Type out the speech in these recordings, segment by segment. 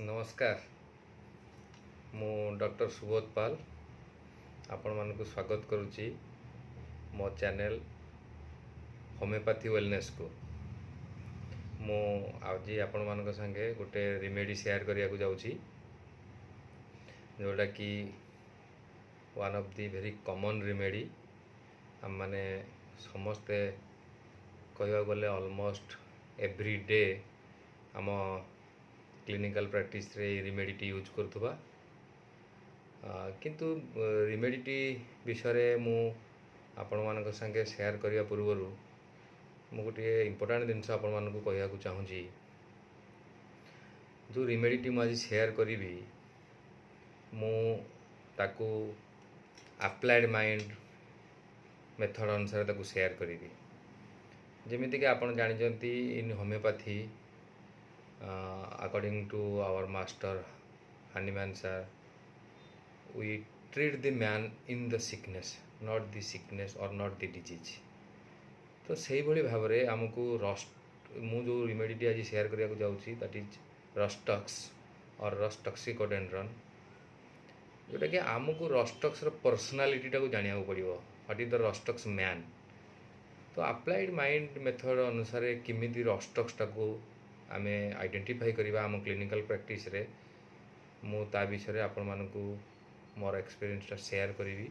नमस्कार। मु डॉक्टर सुबोध पाल आपण मानक स्वागत करुच्ची मो चैनल होम्योपैथी वेलनेस को। मु आज आपण मानक संगे गोटे रिमेडी शेयर करिया को जाउची जोटा कि one of the very common remedy हम माने समस्ते कहवा गले ऑलमोस्ट एवरी डे आम क्लिनिकल प्रैक्टिस रे रिमेडी यूज करथुबा किंतु रिमेडी विषय मु आपण मानक संगे शेयर करिया पूर्व मु गोटे इम्पोर्टेंट जिनस आपण मानक कहया को चाहूँगी। जो रिमेडी मु आज शेयर करी मु ताकू अप्लाइड माइंड मेथड अनुसार ताकू शेयर करी जेमिति कि आपण जानिचंती इन homeopathy according to our master Hahnemann sir, we treat the man in the sickness, not the sickness or not the disease. तो सही भली भाव रे हमको रस्ट मु जो रिमेडी आज शेयर करिया को जाउची दैट इज रस्टक्स और रस्टक्सिकोडेंड्रन जोटा कि हमको रस्टक्स रो पर्सनालिटी टा को जानिया को पड़िबो what is the rhus tox man. तो अप्लाइड माइंड मेथड अनुसार किमिति रस्टक्स टा को आमे आइडेंटिफाई करिबा हम क्लिनिकल प्रैक्टिस रे मु ता विषय आपण मानकू मोर एक्सपीरियंस टा शेयर करिवि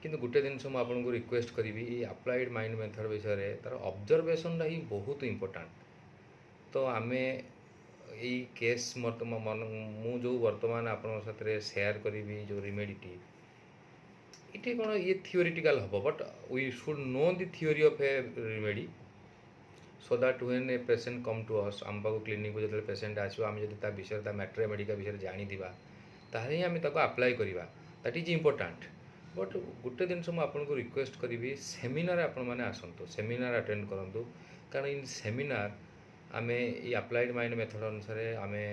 किंतु गोटे दिन मु आपन को रिक्वेस्ट करिवि ई अप्लाइड माइंड मेथड विषय रे तार ऑब्जर्वेशन ही बहुत इंपोर्टेंट। तो आमे ई केस मु जो वर्तमान आपण साथ शेयर करिवि जो रिमेडी इटे कोन ये थियोरिटिकल हबो but we should know the theory of a remedy so that when a patient come to us आम पाक क्लिनिक को जो पेशेंट आसो आम जब ता विषय ता मैटर मेडिका विषय जानी दिबा ताहे आम ताको अप्लाई करिबा दैट इज इंपोर्टेंट। बट गोटे दिन मु आपन को रिक्वेस्ट करी सेमिनार आपण माने आसंतु सेमिनार अटेंड करंतु कारण इन सेमिनार आमे ई अप्लाइड माइंड मेथड अनुसार आमे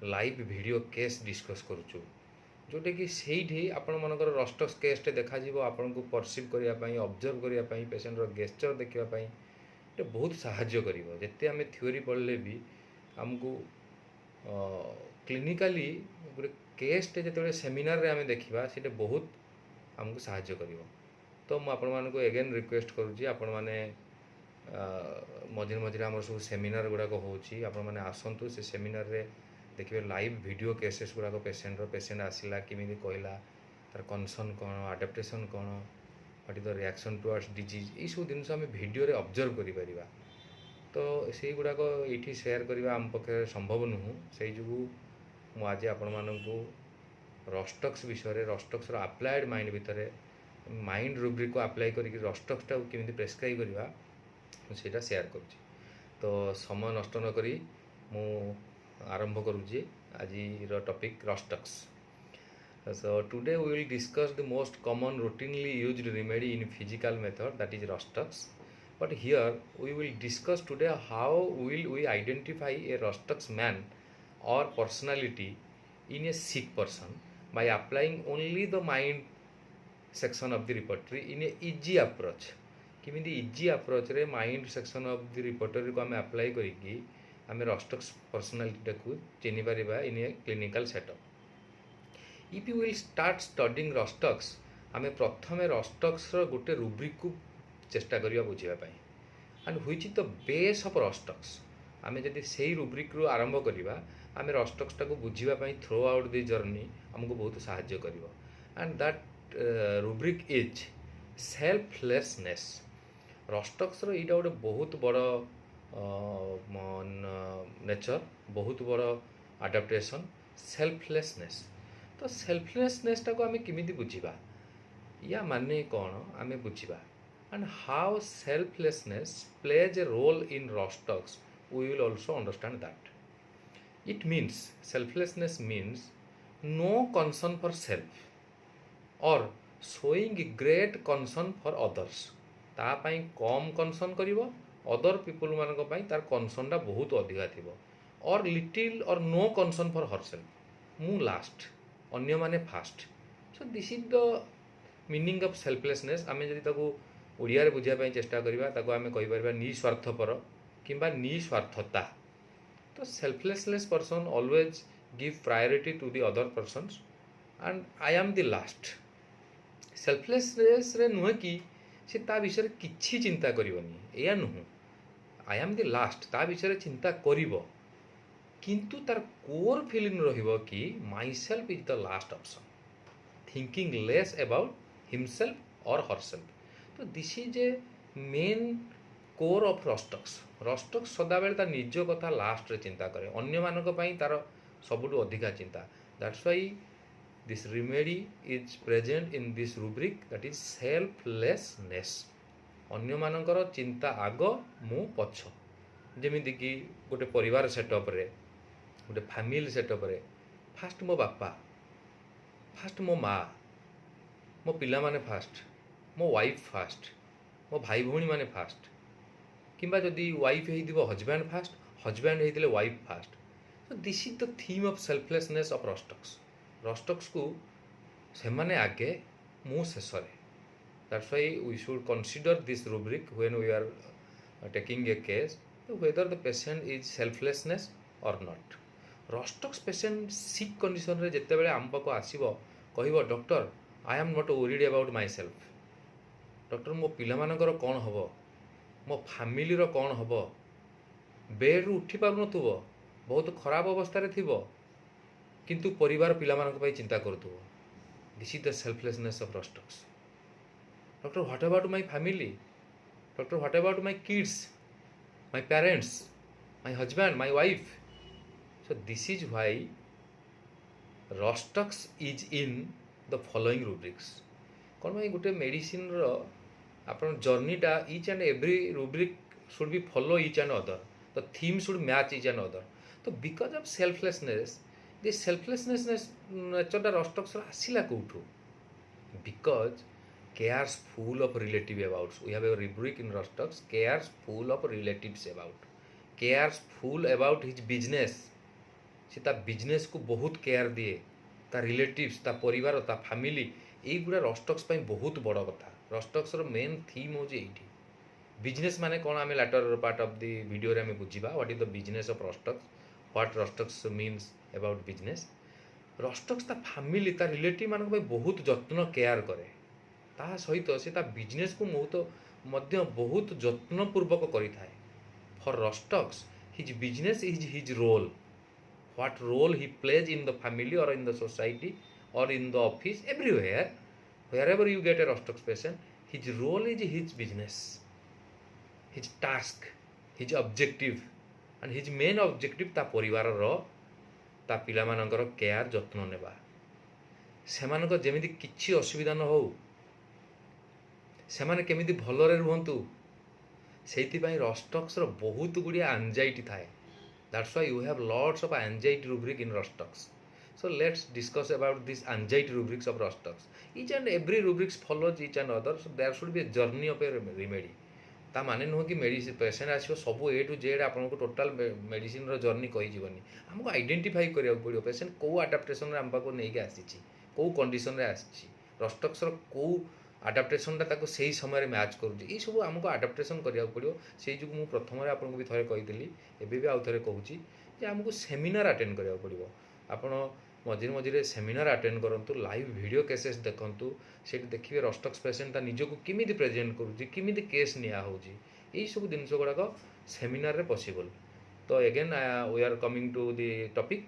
लाइव वीडियो केस डिस्कस करूचु जोटे कि सेठी आपण मानकर रस्टक्स केस देखा जीवो आपण को परसीव करिया पई ऑब्जर्व करिया पई पेशेंट रो गेस्चर देखिया पई ये बहुत साहाଯ୍य करिवो। जेते आमे थ्योरी पढ़ले भी हमको क्लिनिकली गोटे केस टे जेते सेमिनार रे आमे देखिबा सेटे बहुत हमको साहाଯ୍य करिवो। तो मु आपण मानको अगेन रिक्वेस्ट करूची आपण माने मझिर मझिर हमर सब सेमिनार गुडा को होची आपण माने आसंतु से सेमिनार रे देखिबे लाइव वीडियो केसेस गुडा को पेशेंट आसिला किमिति कहला तार concern cone adaptation cone what is the reaction towards disease ये सब जिन आम भिडियो ऑब्जर्व करिपरिबा। तो से गुड़ाक ये शेयर करवा आम पक्षे संभव नुह से जो मुझे आपण मानू रस्टक्स विषय रस्टक्स अप्लाइड माइंड भितर माइंड रूब्रिक को अप्लाई करके रस्टक्स टाक केमी प्रेस्क्राइब करवा सेटा शेयर करुँची। तो समय नष्ट न करी मु आरंभ करुँची आज topic Rhus tox. So today we will discuss the most common routinely used remedy in physical method, that is Rostux. But here we will discuss today how will we identify a Rostux man or personality in a sick person by applying only the mind section of the repertory in a easy approach. किमिति easy approach रे mind section of the repertory को हमें apply करिकी हमें Rostux personality को चिन्हि परिबा in a clinical setup. If you will start studying Rhus tox आमे प्रथमे Rhus tox गोटे रूब्रिक को चेष्टा करिया बुझिबा पई and which is the base of rhus tox आमे जदि सेही रूब्रिक रु आरंभ करिबा आमे रस्टक्स टाको बुझिबा पई थ्रू आउट द जर्नी हमको बहुत सहाय्य करिवो and that rubric is selflessness. Rhus tox रो इटा गोटे बहुत बड़ नेचर बहुत बड़ अडैप्टेशन सेल्फलेसनेस। तो सेल्फलेसनेस टाको आमे किमिति बुझिबा या माने कोन आमे बुझिबा and how selflessness plays a role in rhus tox we will also understand that. It means selflessness means no concern for self और showing great concern for others ता पई कम कंसर्न करिवो अदर पीपल मानक पई तार कंसर्न टा बहुत अधिका थिबो और लिटिल और नो कंसर्न फॉर हरसेल्फ मु लास्ट अन्य माने fast. So this is the meaning of selflessness. आमे जदि ताको ओडिया रे बुझिया पई चेष्टा करिबा ताको आमे कहि परबा निस्वार्थपर किंबा निस्वार्थता तो selflessness person always give priority to the other persons and I am the last. Selflessness रे नुह कि से ता विषय किछि चिंता करिवनी या नुह आई एम द लास्ट ता विषय चिंता करिवो किंतु तार कोर फीलिंग रहिबो कि myself is the last option, thinking less about himself और हरसेल्फ। तो this is a main core of rhus tox. Rhus tox सदाबेले तार निज कथा लास्ट रे चिंता करे, अन्य मानक पई तार सबुठु अधिका चिंता। That's why this remedy is present in this rubric that is selflessness. अन्य मानकर चिंता आग मु पछ। जेमिति कि गोटे परिवार सेटअप रे, गोटे फैमिली सेटअप रे फास्ट मो बापा, फास्ट मो माँ, मो पिला माने फास्ट, मो वाइफ फास्ट, मो भाई भौणी माने फास्ट, किंबा जदि वाइफ हेइदिबो हजबैंड फास्ट, हजबैंड हेइदिले वाइफ फास्ट। तो this is the theme of selflessness of rhus tox. Rhus tox को से माने आगे मु शेषरे। That's why we should consider this rubric when we are taking a case whether the patient is selflessness or not। Rhus tox patient sick condition रे जेते बेले आम पाको आसीबो कहबो doctor I am not worried about myself. Doctor मो पिला मानकर कौन हबो, मो फैमिली रो कौन हबो, बेड रु उठी पारु नथुबो, बहुत खराब अवस्था रे थिबो किंतु परिवार पिला मानक पई चिंता करथुबो। This is the selflessness of rhus tox. Doctor what about my family, doctor what about my kids, my parents, my husband, my wife। So this is why Rostux is in the following rubrics। कौन भाई गोटे medicine रो आपन जर्नीटा each and every rubric should be follow each and other, the theme should match each and other। तो because of selflessness, this selflessness नेचरटा Rostux आसिला kothu, because cares full of relative abouts। We have a rubric in Rostux, cares full of relatives about, cares full about his business। से ता business को बहुत care दिए, ता relatives, ता परिवार, ता family, ये गुड़ा रस्टक्स पाई बहुत बड़ कथा। रस्टक्स रो मेन थीम हो जे एठी बिजनेस माने कोन आमे later part of the video रे आमे बुझिबा what is the business of rhus tox, what rhus tox means about business. Rhus tox ता फैमिली, ता रिलेटिव मानक पाई बहुत जत्न केयर करे, ता सहित से ता बिजनेस को बहुत जत्नपूर्वक करिथाए। For rhus tox his business is his role, what role he plays in the family और इन द सोसाइटी और in the office, everywhere wherever you get a rhus tox patient, his role is his business, his task, his objective and his main objective ता परिवार रो, ता पिला मानकर care जत्न नेबा, सेमानक जेमिति किछि असुविधा न हो, सेमाने केमिति भलरे रुहंतु, सेइथिपाई रस्टक्स रो बहुत गुड़िया एंजाइटी थाए। That's why you have lots of anxiety rubric in Rhus tox. So let's discuss about this anxiety rubrics of Rhus tox. Each and every rubrics follows each and other, so there should be a journey of a remedy. ता माने नुह कि medicine patient आसो सब ए to Z आपन को total medicine रो journey कहि जीवनी। हमको आइडेंटिफाई करिया पड़ियो पेशेंट को अडैप्टेशन रे हम पाको नै के आसीची, को कंडीशन रे आसीची, रस्टक्स रो को आडाप्टेशनटा ताको सही समय मैच करुँच, ये सब आमको आडाप्टेशन करा पड़ो। से जो मुझे प्रथम आपको भी थे कही एवं आउ थे कहूँ जे आमको सेमिनार अटेंड करा पड़ो। आपड़ मझे मझे सेमिनार अटेंड करूँ, लाइव वीडियो केसेस देखूँ, से देखिए रस्टक्स पेशेंट निजक किमी प्रेजेंट करुँच, केस निया यही सब जिन गुड़ाक सेमिनार रे पॉसिबल। तो again we are coming to the topic.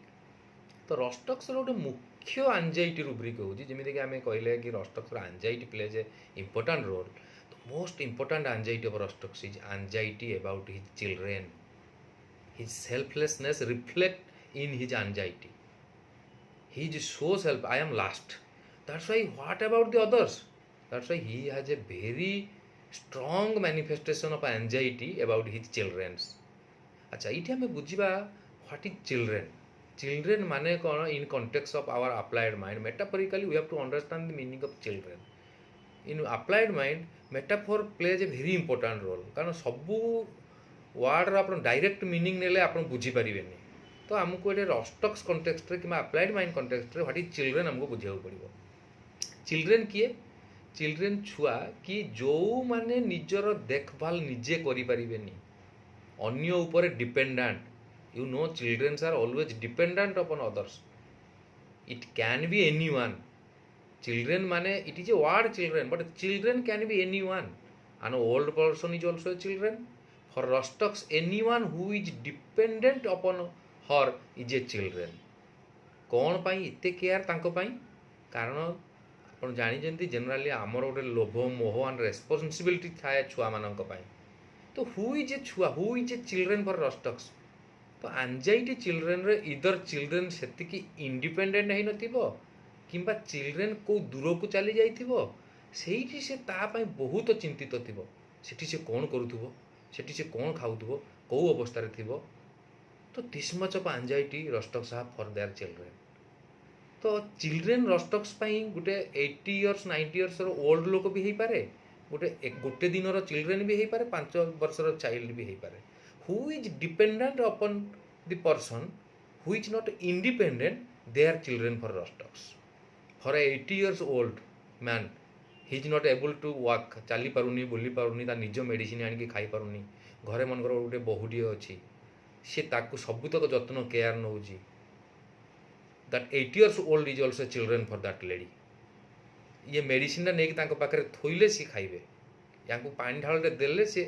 तो रस्टक्स गोटे मुख्य एंजाइटी रूब्रिक होची, जेमिति कि आमे कहले कि rhus tox anxiety plays a important role. तो most important anxiety of rhus tox is anxiety about his children. His selflessness reflect in his anxiety, his show self I am last. That's why what about the others, that's why he has a very strong manifestation of anxiety about his childrens. अच्छा, ये आम बुझा what is children. Children माने कौन in context of our applied mind, metaphorically we have to understand the meaning of children. In applied mind metaphor plays a very important role, कारण सबू word आप direct meaning नेले आप बुझीपारे। तो आमको ये रस्टक्स कॉन्टेक्स्ट रे कि अप्लाइड माइंड कॉन्टेक्स्ट रे व्हाट इज चिल्ड्रेन आमको बुझा पड़ो। चिल्ड्रेन किए, चिल्ड्रेन छुआ कि जो माने निजर देखभाल निजे करि परिबेनी, अन्य ऊपर dependent, You know, children are always dependent upon others. It can be anyone. Children mane, it is a word children, but children can be anyone. An old person is also a children. For Rostox, anyone who is dependent upon her is a children. କ'ଣ ପାଇଁ ଏତେ care ତାଙ୍କ ପାଇଁ? କାରଣ ଆପଣ ଜାଣିଛନ୍ତି generally ଆମର ଗୋଟେ ଲୋଭ ମୋହ ଆଣ୍ଡ ରେସ୍ପନ୍ସିବିଲିଟି ଥାଏ ଛୁଆମାନଙ୍କ ପାଇଁ। ତ ହୁ ଇଜ୍ ଏ ଛୁଆ, who is a children for rhus tox? ତ ଆଞ୍ଜାଇଟି ଚିଲଡ୍ରେନ୍ରେ ଇଦର୍ ଚିଲଡ୍ରେନ୍ ସେତିକି ଇଣ୍ଡିପେଣ୍ଡେଣ୍ଟ ହେଇନଥିବ କିମ୍ବା ଚିଲଡ୍ରେନ୍ କେଉଁ ଦୂରକୁ ଚାଲି ଯାଇଥିବ, ସେଇଠି ସେ ତା ପାଇଁ ବହୁତ ଚିନ୍ତିତ ଥିବ। ସେଠି ସେ କ'ଣ କରୁଥିବ, ସେଠି ସେ କ'ଣ ଖାଉଥିବ, କେଉଁ ଅବସ୍ଥାରେ ଥିବ। ତ this much of anxiety rhus tox have for their children. ତ ଚିଲଡ୍ରେନ୍ ରଷ୍ଟକ୍ସ ପାଇଁ ଗୋଟେ 80 ଇୟର୍ସ 90 ଇୟର୍ସର ଓଲ୍ଡ ଲୋକ ବି ହେଇପାରେ, ଗୋଟେ ଦିନର ଚିଲଡ୍ରେନ୍ ବି ହେଇପାରେ, 5 ବର୍ଷର ଚାଇଲ୍ଡ ବି ହେଇପାରେ। Who is dependent upon the person who is not independent, they are children for rhus tox. For 80 years old man, he is not able to walk, ଚାଲିପାରୁନି, ବୁଲି ପାରୁନି, ତା ନିଜ ମେଡ଼ିସିନ ଆଣିକି ଖାଇପାରୁନି, ଘରେ ମନେକର ଗୋଟେ ବୋହୂଟିଏ ଅଛି, ସେ ତାକୁ ସବୁତକ ଯତ୍ନ କେୟାର ନେଉଛି। that 80 years old is also children for that lady. ये मेडिसिनटा नहीं तांको पाखरे थोइले सी खाइबे, याकू पानी ढालटे देले से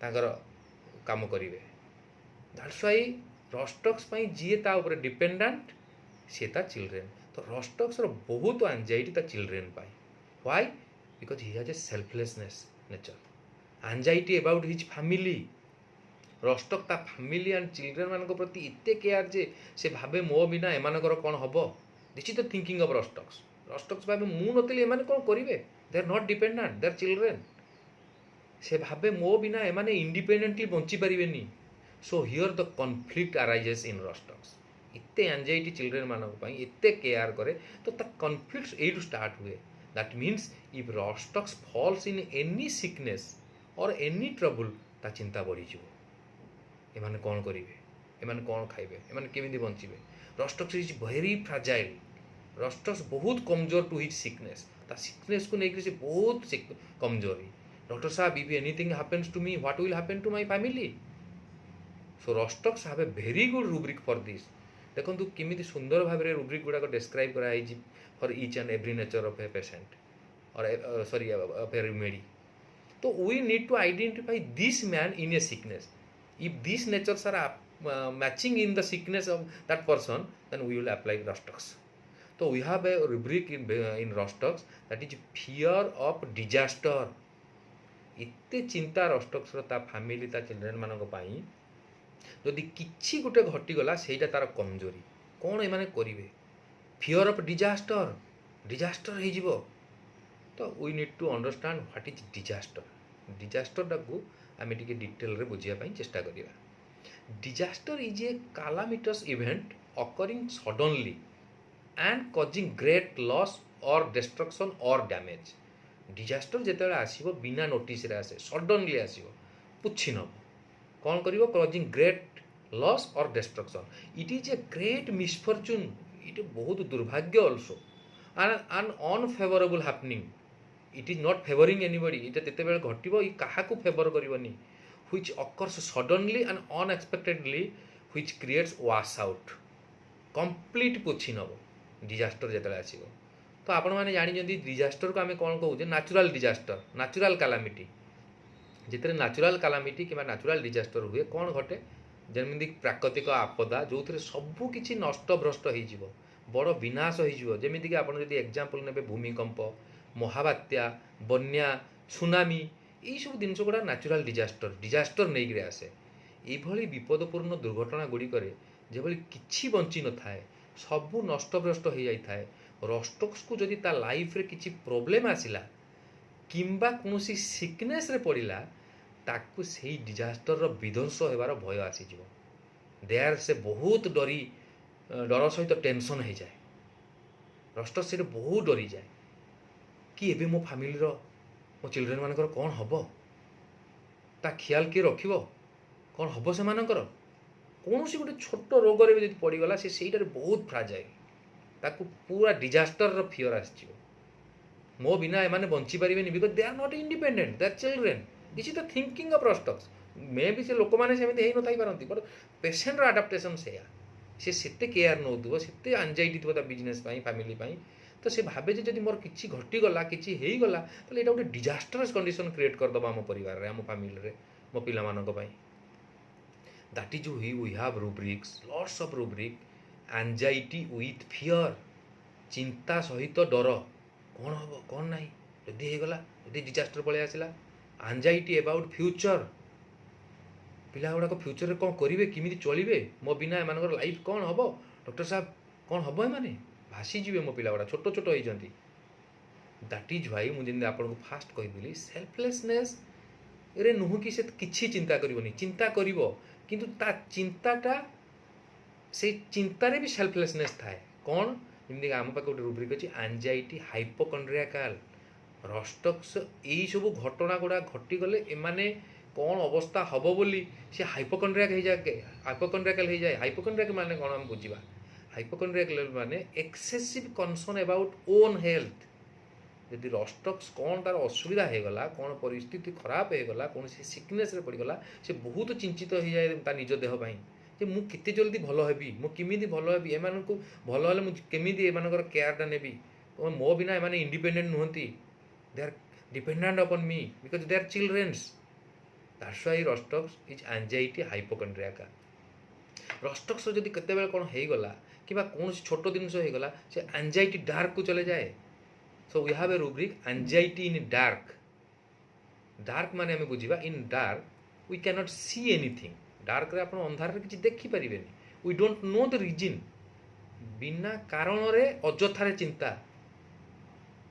तांकर काम करिवे। दैट्स व्हाई रस्टक्स पई जिए ता ऊपर डिपेंडेंट से ता चिल्ड्रेन। तो रस्टक्स रो बहुत एंजाइटी ता चिल्ड्रेन पाई। Why? Because he has a selflessness nature, anxiety about his family. Rhus tox ता फैमिली एंड चिल्ड्रेन मान प्रति एते केयर जे से भावे मो बिना एमानकर कौन हम। This is the thinking of rhus tox. Rhus tox भावे मु नतले एमाने कौन करिवे, they are not dependent, they are children. से भावे मो बिना एमाने इंडिपेंडेंटली बंची परिबेनी। So here the conflict arises in rhus tox. एते एंजाइटी चिल्ड्रेन मानक पई एते केयर करे तो ता कॉन्फ्लिक्ट्स एटू स्टार्ट हुए। That means if rhus tox falls in any sickness और एनी ट्रबल, ता चिंता बढ़ी जीवो। एमाने कौन करिवे, एमाने कौन खाइबे, एमाने केमिति बंचिबे। Rhus tox is very fragile. Rhus tox बहुत कमजोर टू हिज सिकनेस। ता सिकनेस को लेकर से बहुत कमजोरी। डॉक्टर साहब, if anything happens to me, what will happen to my family? So rhus tox have a very good rubric for this. देखंतु केमिति सुंदर भाबरे रूब्रिक गुडा को डिस्क्राइब करा है for each and every nature of a patient or sorry of a remedy. तो we need to identify this man in a sickness. If these natures are matching in the sickness of that person, then we will apply Rostocks. So we have a rubric in Rostocks, that is fear of disaster. इत्ते चिंता Rostocks रो ता family ता children मानक पाई जदि किछि गुटे घटी गला सेटा तार कमजोरी। कोन ए माने करिवे? फियर ऑफ डिजास्टर, डिजास्टर हे जिवो। तो we need to understand what is disaster. Disaster टाकू आम टे डिटेल रे बुझापी चेष्टा करिया। Disaster is a calamitous event occurring suddenly and causing great loss और डिस्ट्रक्शन और डैमेज। डिजास्टर जेतेबेले आसीबो बिना नोटिस रे आसे, सडनली आसीबो, पुछि नब कौन करिवो, कॉजिंग ग्रेट लॉस और destruction. It is a great misfortune, it बहुत दुर्भाग्य also, and N unfavourable happening. It is not favouring anybody. इटा तेतेबेले घटिबो इ काहाकू फेवर करिवनी, which occurs suddenly and unexpectedly, which creates wash out, complete पोछि नब डिजास्टर जेतेबेले आसीबो। तो आपण माने जानि जंदी डिजास्टर को आमे कोन कहू जे नेचुरल डिजास्टर, नेचुरल कैलामिटी। जेतरे नेचुरल कैलामिटी किबा नेचुरल डिजास्टर हुए कोन घटे, जेमिति प्राकृतिक आपदा जोथरे सब किछि नष्ट भ्रष्ट होई जिवो, बड़ विनाश होई जिवो। जेमिति कि आपण जदि एग्जांपल नेबे भूमिकंप, महाबात्या, बन्या, सुनामी, यही सब जिनस गुड़ा नेचुरल डिजास्टर नहीं गिरे आसे। ये विपदपूर्ण दुर्घटना गुड़िक जो किसी बंची न थाए, सबू नष्टभ्रष्ट हो जाए। रस्टक्स को जदि ता लाइफ रे किसी प्रॉब्लम आसिला किंबा कौनसी सिकनेस रे पड़िला, ताकू से डिजास्टर रो विध्वंस होबार भय आसीजिवो। देयर से बहुत डर सहित टेंशन हो जाए। रस्टक्स से बहुत डरी जाए कि एबे मो फैमिली रो, मो चिल्ड्रेन मानकर कौन हबो, ता ख्याल किए रखिबो, कौन हबो से मानकर। कौनसी गोटे छोट रोग रे जदि पड़ीगला से सेटारे बहुत फ्राजाइल, ताकू पूरा डिजास्टर रो फियर आसीजिवो। मो बिना एमाने बंची परिबेनी, because they are not independent, they are children. This is the thinking of rhus tox. मे भी से लोक मैंने सेमती हो न पारती बट पेसेंटर आडाप्टेसन से सेते केयर नौ से एंजाइटी थी बिजनेस फैमिली तो से भावे जब मोर किसी घटीगला कि होगला तो यहाँ गोटे डिजास्टरस कंडीशन क्रिएट करदे आम परिवार आम फैमिली मो पाई that is we have rubrics lots of rubric anxiety with fear चिंता सहित डर कौन हम कौन ना जदि होगला जदि डिजास्टर पलि आसला एंजाइटी अबाउट फ्यूचर पिला गुड़ाक फ्यूचर कौन करेंगे किमी चलिए मो बिना एम लाइफ कौन हम डॉक्टर साहब कौन हम एम भासीजे मो पिला गुड़ा छोट छोट होती दैट इज वाई मुझे आपको फास्ट कहीदेली सेल्फलेसनेस रे नुह कि से किसी चिंता करनी चिंता कर किंतु ता चिंताटा से चिंतार भी सेल्फलेसनेस थाए कौन जमीक आम पाखे गोटे रूब्रिक अच्छी एंजाइटी हाइपोकंड्रियाकाल रस्टक्स यही सब घटना गुड़ा घटीगले एमाने कौन अवस्था हम बोली सी हाइपोकंड्रियाकाल हो जाए हाइपोकंड्रियाक माने कौन आम बुझा हाइपोकंड्रियाकाल माने excessive concern about own health यदि रस्टक्स कौन तार असुविधा होगला कौन परिस्थिति खराब होगला कौन सिकनेस पड़गला से बहुत चिंतित हो जाए निज देहपाई जे मु केते जल्दी भल हेबी मु किमिदी भल हेबी एमान को भल हेले मु केमिदी एमानकर केयरटा नेबी मो बिना एमाने इंडिपेंडेंट नुहंती they are dependent upon me because they are childrens that's why Rhus tox is anxiety hypochondriaca rhus tox जदि केते बेले कौन होगला कि कौन छोट जिनस होगला से एंजाइटी डार्क को चले जाए so we have a rubric anxiety in dark dark माने हमें बुझा in dark we can not see anything dark रे आपण अंधार रे किछि देखि परिबेनी we don't know the reason बिना कारण रे अजथारे चिंता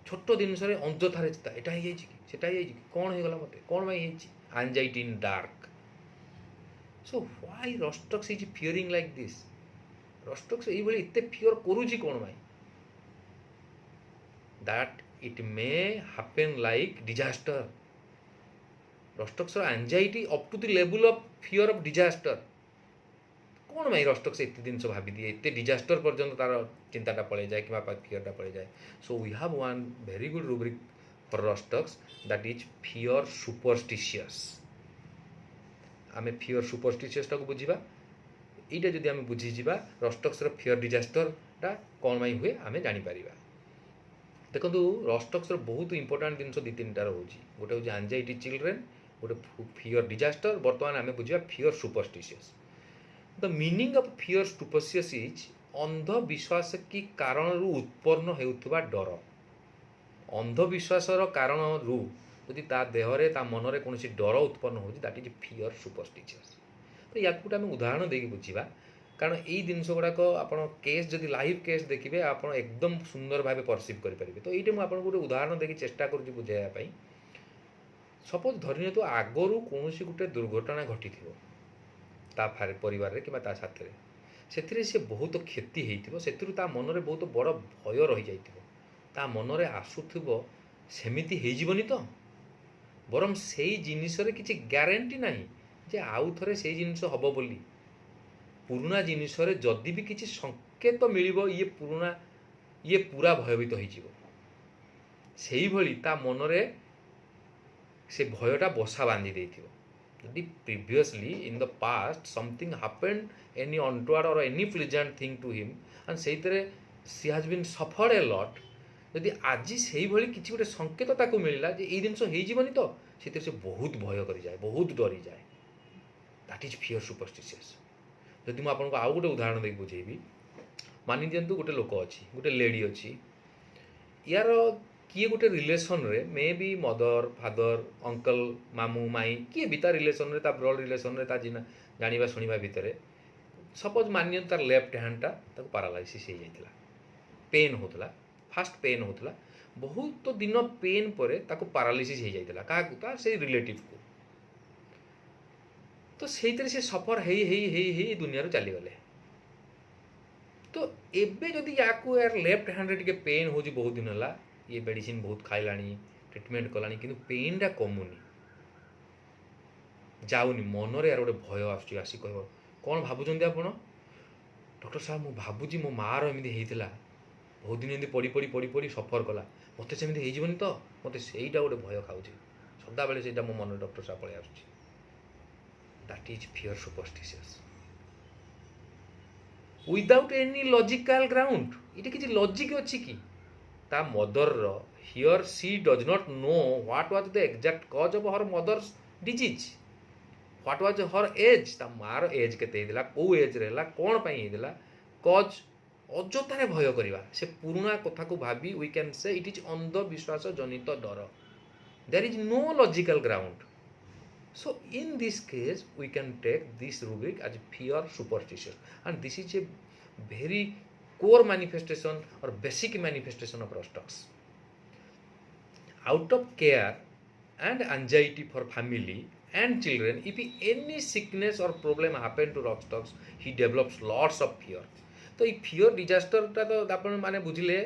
छोट जिनस रे अजथारे चिंता एटा हे जाइछि कि सेटा हे जाइछि कि कोन हे गला मते कोन भाई हेछि anxiety in dark so why Rhus tox is fearing like this rhus tox एई भली इते फियर करूछि कोन भाई that it may happen like disaster rhus tox anxiety up to the level of fear of disaster कौन भाई रस्टक्स एत जिन भावी दिए एत डिजास्टर पर्यंत तार चिंताटा पड़े जाए कि फियरटा पड़े जाए so we have one very good rubric for Rhus tox that is fear superstitious आम फियर सुपरस्टिशियसटा को बुझा यहाँ जदि आम बुझीजा रस्टक्स फियर डिजास्टरटा कौन भाई हुए आम जापर देखो रस्टक्स बहुत इंपोर्टाट जिन दी तीन टार हो गोटे हूँ एंजाइटी चिल्ड्रेन गोटे फियर डिजास्टर बर्तमान आम बुझा fear superstitious the meaning of fear superstitious is अंधविश्वास की कारण उत्पन्न होता डर अंधविश्वासर कारण यदि ता देहरे ता मनरे कौन डर उत्पन्न हो दैट इज फियर सुपरस्टिशियस तो या गोटे आम उदाहरण देकी बुझा कारण यही जिनस गुड़ाक आप केस जदि लाइव केस देखिए आप एकदम सुंदर भाव परसीव करेंगे तो ये मुझे गोटे उदाहरण देखिए चेष्टा कर बुझाई सपोज धरी तो आगरू कौन गोटे दुर्घटना घटी परिवार कि साथ से बहुत क्षति होता मनरे बहुत बड़ भय रही जाता मनरे आसुव सेमिति होजनी तो बरम से जिनिस किसी ग्यारंटी ना जे आउ थे से जिनिस हम बोली पुराना जिनिस जदि भी किसी संकेत मिल ये पूरा भयभीत हो मनरे से भयटा बसा बांधि देथिबो जदि previously in the past something happened any untoward और any pleasant thing to him and say she has been suffered a lot जदि आज से भली किसी गोटे संकेत ताको मिलला जे ए जिनिस होइजिबनी तो से बहुत भय करि जाए बहुत डरी जाए दैट इज फियर सुपरस्टिशियस जदि मुझे आपको आउ गोटे उदाहरण देख बुझेबी मानि दिंतु गोटे लोक अच्छी गोटे लेडी अच्छी यार किए गोटे रिलेसन रे may be mother father uncle मामू माई किए भी रिलेसन रे ब्लड रिलेसन रे जाना शुणा भितर सपोज मानि तार लेफ्ट हैंडटा पारालाइसिस हो जाता पेन होता फास्ट पेन होता बहुत दिन पेन पर पारालिसिस हो जाता क्या से रिलेटिव को तो से सफर हे दुनिया चलीगले तो एबे जदि या लेफ्ट हैंड रे पेन हो बहुत दिन है ये मेडिसिन बहुत खाइलानी ट्रिटमेंट कलानी कि पेनटा कमुनी जाऊनी मनरे यार गोटे भय आसी कह कौन भावुं आप डॉक्टर साहब मु भावुची मो मार एमती होता बहुत दिन एमती पड़ी पड़ी पड़ी पड़ी सफर कला मत सेमती होनी तो मत से गोटे भय खाऊे सदा बेले से मो मन डॉक्टर साहब पलि आस that is fear superstitious without any logical ground ये किसी लॉजिक अच्छी कि ता mother here she does not know what was the exact cause of her mother's disease what was her age ता मार एज केते हेला को एज रे हेला कोन पई हेला कॉज अजतारे भय करवा से पुराना कथा को भाबी we can say it is अंधविश्वास जनित डर there is no logical ground so in this case we can take this rubric as fear superstition and this is a very core manifestation or basic manifestation of Rostock's out of care and anxiety for family and children if any sickness or problem happen to Rostock's he develops lots of fear तो ये fear disaster टा तो आपण माने बुझिले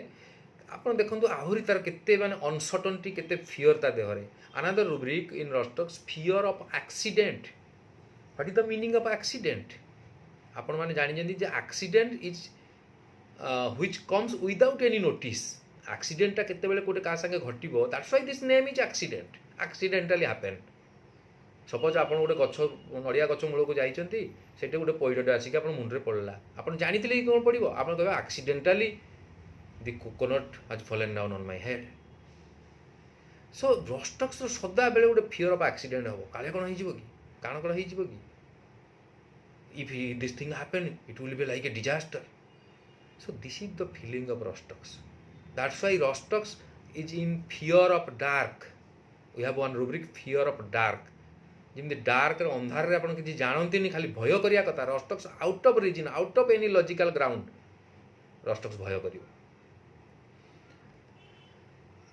आपण देखंतु आहुरी तार केते माने अनसर्टेनिटी केते फियर ता देहरे another rubric in rhus tox fear of accident what is the meaning of accident आपण माने जानि जंदी जे accident is which comes without any notice accident ता केते बेले कोटे का संगे घटिबो that's why this name is accident accidentally happen suppose आपण गोटे गछ नड़िया गछ मूल को जाइछंती सेटे गोटे पैडटे आसिक आपण मुंडरे पड़ला आपण जानिथिले कि कोन पड़िबो आपण कहबा accidentally the coconut has fallen down on my head so Rostock's सदा बेले गोटे फियर ऑफ एक्सीडेंट हम काले कौन हो काण कौन हो if this thing happen it will be like a disaster so this is the feeling of Rostock's that's why Rostock's is in fear of dark we have one rubric fear of dark जिमती dark अंधार रे आपण किछि जानंती नि खाली भय करिया कथा Rostock's out of reason out of any logical ground Rostock's भय करियो